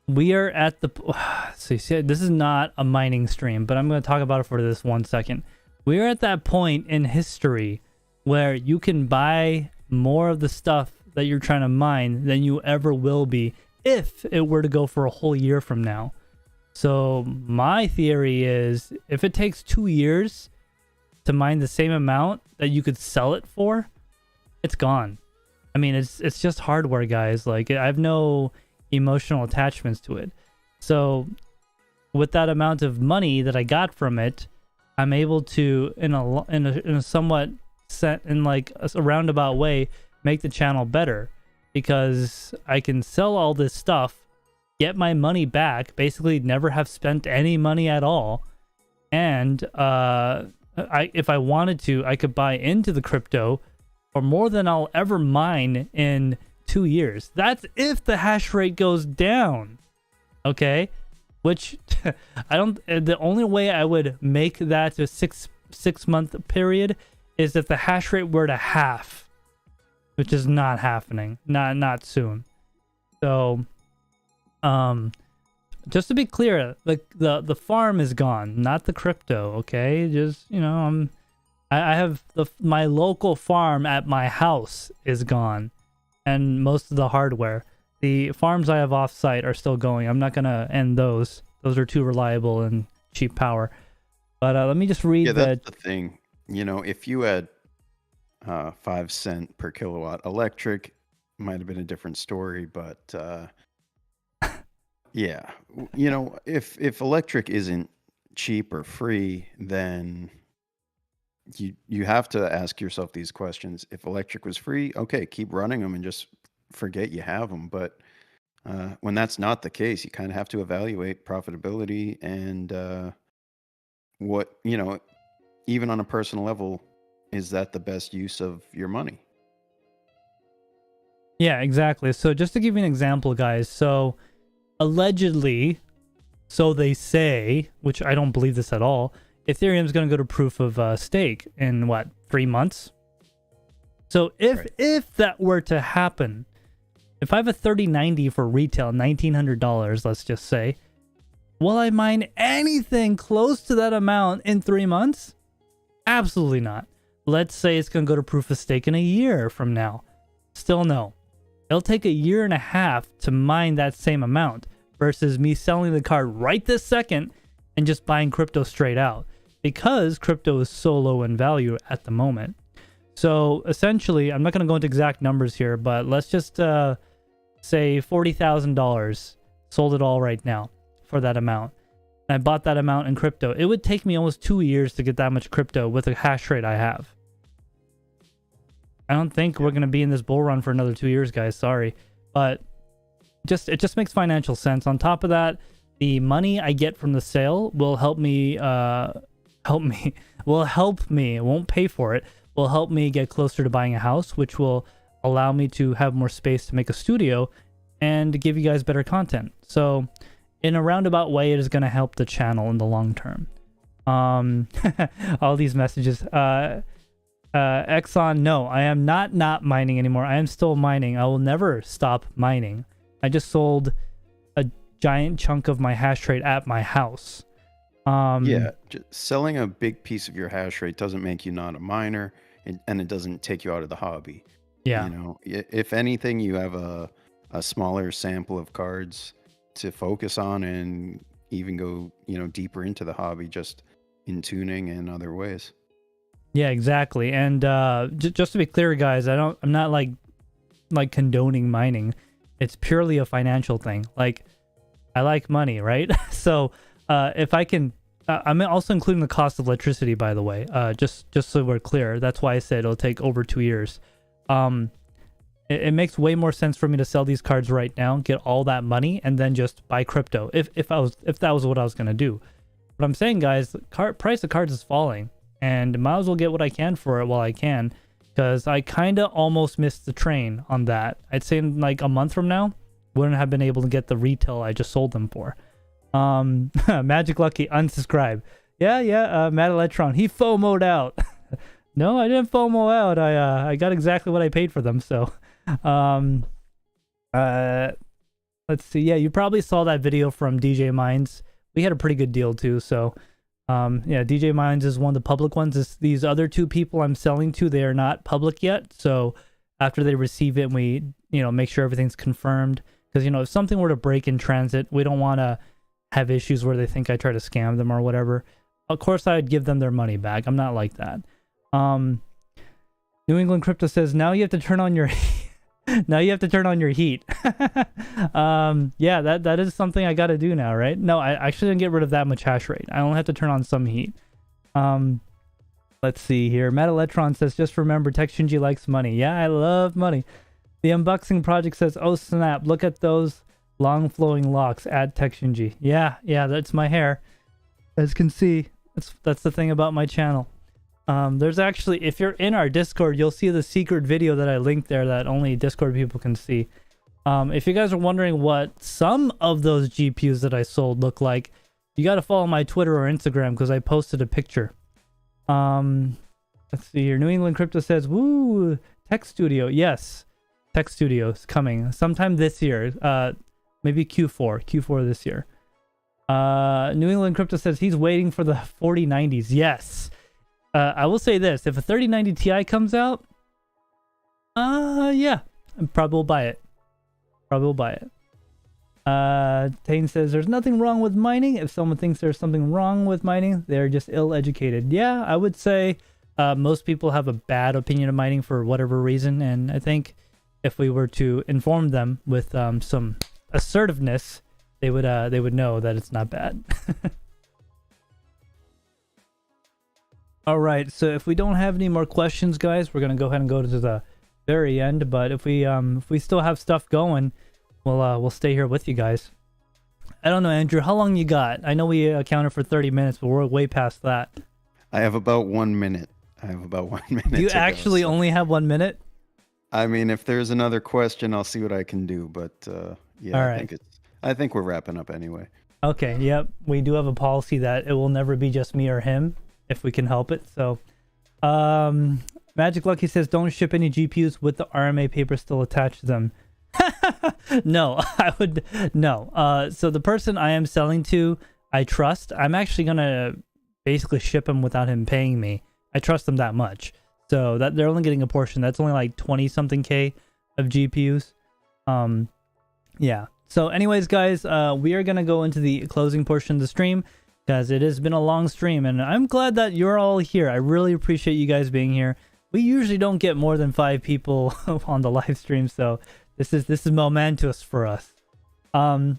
we are at the so you see, this is not a mining stream, but I'm going to talk about it for this 1 second. We are at that point in history where you can buy more of the stuff that you're trying to mine than you ever will be if it were to go for a whole year from now. So my theory is if it takes 2 years to mine the same amount that you could sell it for, it's gone. I mean, it's just hardware, guys. Like, I have no emotional attachments to it. So with that amount of money that I got from it, I'm able to, in a somewhat set, in like a roundabout way, make the channel better, because I can sell all this stuff, get my money back, basically never have spent any money at all, and if I wanted to, I could buy into the crypto for more than I'll ever mine in 2 years. That's if the hash rate goes down, okay? Which I don't. The only way I would make that a six month period is if the hash rate were to half, which is not happening, not soon. So, just to be clear, the farm is gone, not the crypto. Okay, just I have my local farm at my house is gone, and most of the hardware. The farms I have off-site are still going. I'm not gonna end those. Those are too reliable and cheap power. But let me just read. Yeah, that's the thing. If you had 5 cent per kilowatt electric, might have been a different story. But yeah, if electric isn't cheap or free, then you have to ask yourself these questions. If electric was free, okay, keep running them and just forget you have them. But when that's not the case, you kind of have to evaluate profitability and what, even on a personal level, is that the best use of your money? Yeah, exactly. So just to give you an example, guys. So allegedly, so they say, which I don't believe this at all, Ethereum is going to go to proof of stake in 3 months? So if that were to happen, if I have a 3090 for retail, $1,900, let's just say, will I mine anything close to that amount in 3 months? Absolutely not. Let's say it's going to go to proof of stake in a year from now. Still no. It'll take a year and a half to mine that same amount versus me selling the card right this second and just buying crypto straight out, because crypto is so low in value at the moment. So essentially, I'm not going to go into exact numbers here, but let's just say $40,000, sold it all right now for that amount. And I bought that amount in crypto. It would take me almost 2 years to get that much crypto with the hash rate I have. I don't think we're going to be in this bull run for another 2 years, guys. Sorry. But it just makes financial sense. On top of that, the money I get from the sale will help me, it won't pay for it, will help me get closer to buying a house, which will allow me to have more space to make a studio and give you guys better content. So in a roundabout way, it is going to help the channel in the long term. All these messages. Exxon, no, I am not mining anymore. I am still mining. I will never stop mining. I just sold a giant chunk of my hash rate at my house. Yeah, selling a big piece of your hash rate doesn't make you not a miner, and it doesn't take you out of the hobby. Yeah. If anything, you have a smaller sample of cards to focus on and even go, deeper into the hobby, just in tuning and other ways. Yeah, exactly. And just to be clear, guys, I'm not like condoning mining. It's purely a financial thing. Like, I like money, right? So if I can, I'm also including the cost of electricity, by the way, just so we're clear. That's why I said it'll take over 2 years. It makes way more sense for me to sell these cards right now, get all that money, and then just buy crypto. If that was what I was gonna do. But I'm saying, guys, the price of cards is falling, and might as well get what I can for it while I can, because I kind of almost missed the train on that. I'd say in like a month from now, wouldn't have been able to get the retail I just sold them for. Magic Lucky, unsubscribe. Yeah, Matt Electron, he FOMO'd out. No, I didn't FOMO out. I got exactly what I paid for them. So, let's see. Yeah, you probably saw that video from DJ Minds. We had a pretty good deal too. So, yeah, DJ Minds is one of the public ones. These other two people I'm selling to, they are not public yet. So after they receive it, we, make sure everything's confirmed. Because, if something were to break in transit, we don't want to have issues where they think I try to scam them or whatever. Of course, I'd give them their money back. I'm not like that. New England Crypto says, now you have to turn on your now you have to turn on your heat. Yeah, that is something I got to do now, right? No, I actually didn't get rid of that much hash rate. I only have to turn on some heat. Let's see here. Matt Electron says, just remember, TekShinji likes money. Yeah, I love money. The Unboxing Project says, oh snap, look at those long flowing locks at TekShinji. Yeah, that's my hair. As you can see, that's the thing about my channel. There's actually, if you're in our Discord, you'll see the secret video that I linked there that only Discord people can see. If you guys are wondering what some of those GPUs that I sold look like, you got to follow my Twitter or Instagram because I posted a picture. Let's see here. New England Crypto says, woo, Tech Studio. Yes, Tech Studio is coming sometime this year. Maybe Q4 this year. New England Crypto says he's waiting for the 4090s. Yes. I will say this, if a 3090 Ti comes out, yeah, I probably will buy it. Tane says there's nothing wrong with mining. If someone thinks there's something wrong with mining, they're just ill-educated. Yeah, I would say most people have a bad opinion of mining for whatever reason, and I think if we were to inform them with some assertiveness, they would know that it's not bad. All right, so if we don't have any more questions, guys, we're gonna go ahead and go to the very end. But if we still have stuff going, we'll stay here with you guys. I don't know, Andrew, how long you got? I know we accounted for 30 minutes, but we're way past that. I have about 1 minute. Do you actually only have 1 minute? I mean, if there's another question, I'll see what I can do. But yeah, all right. I think we're wrapping up anyway. Okay. Yep. We do have a policy that it will never be just me or him, if we can help it. So, Magic Lucky says, don't ship any GPUs with the RMA paper still attached to them. No, I would no. So the person I am selling to, I trust. I'm actually gonna basically ship him without him paying me. I trust them that much. So that they're only getting a portion. That's only like 20 something K of GPUs. Yeah. So anyways, guys, we are gonna go into the closing portion of the stream, because it has been a long stream, and I'm glad that you're all here. I really appreciate you guys being here. We usually don't get more than 5 people on the live stream, so this is momentous for us.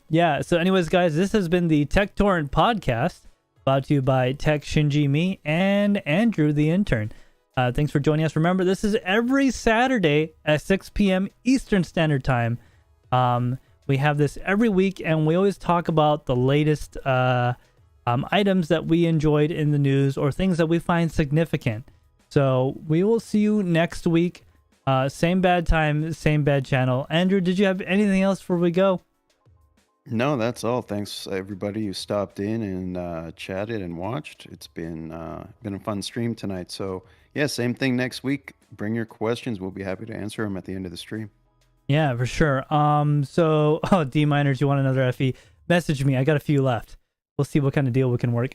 Yeah, so anyways, guys, this has been the Tek Torrent Podcast, brought to you by TekShinji, me, and Andrew, the intern. Thanks for joining us. Remember, this is every Saturday at 6 p.m. Eastern Standard Time. We have this every week, and we always talk about the latest items that we enjoyed in the news or things that we find significant. So we will see you next week. Same bad time, same bad channel. Andrew, did you have anything else before we go? No, that's all. Thanks everybody who stopped in and chatted and watched. It's been a fun stream tonight. So yeah, same thing next week. Bring your questions. We'll be happy to answer them at the end of the stream. Yeah, for sure. So D miners, you want another FE? Message me. I got a few left. We'll see what kind of deal we can work.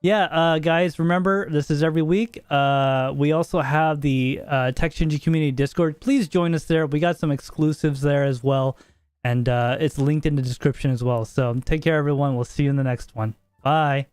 Yeah, guys, remember, this is every week. We also have the TekShinji Community Discord. Please join us there. We got some exclusives there as well. And it's linked in the description as well. So take care, everyone. We'll see you in the next one. Bye.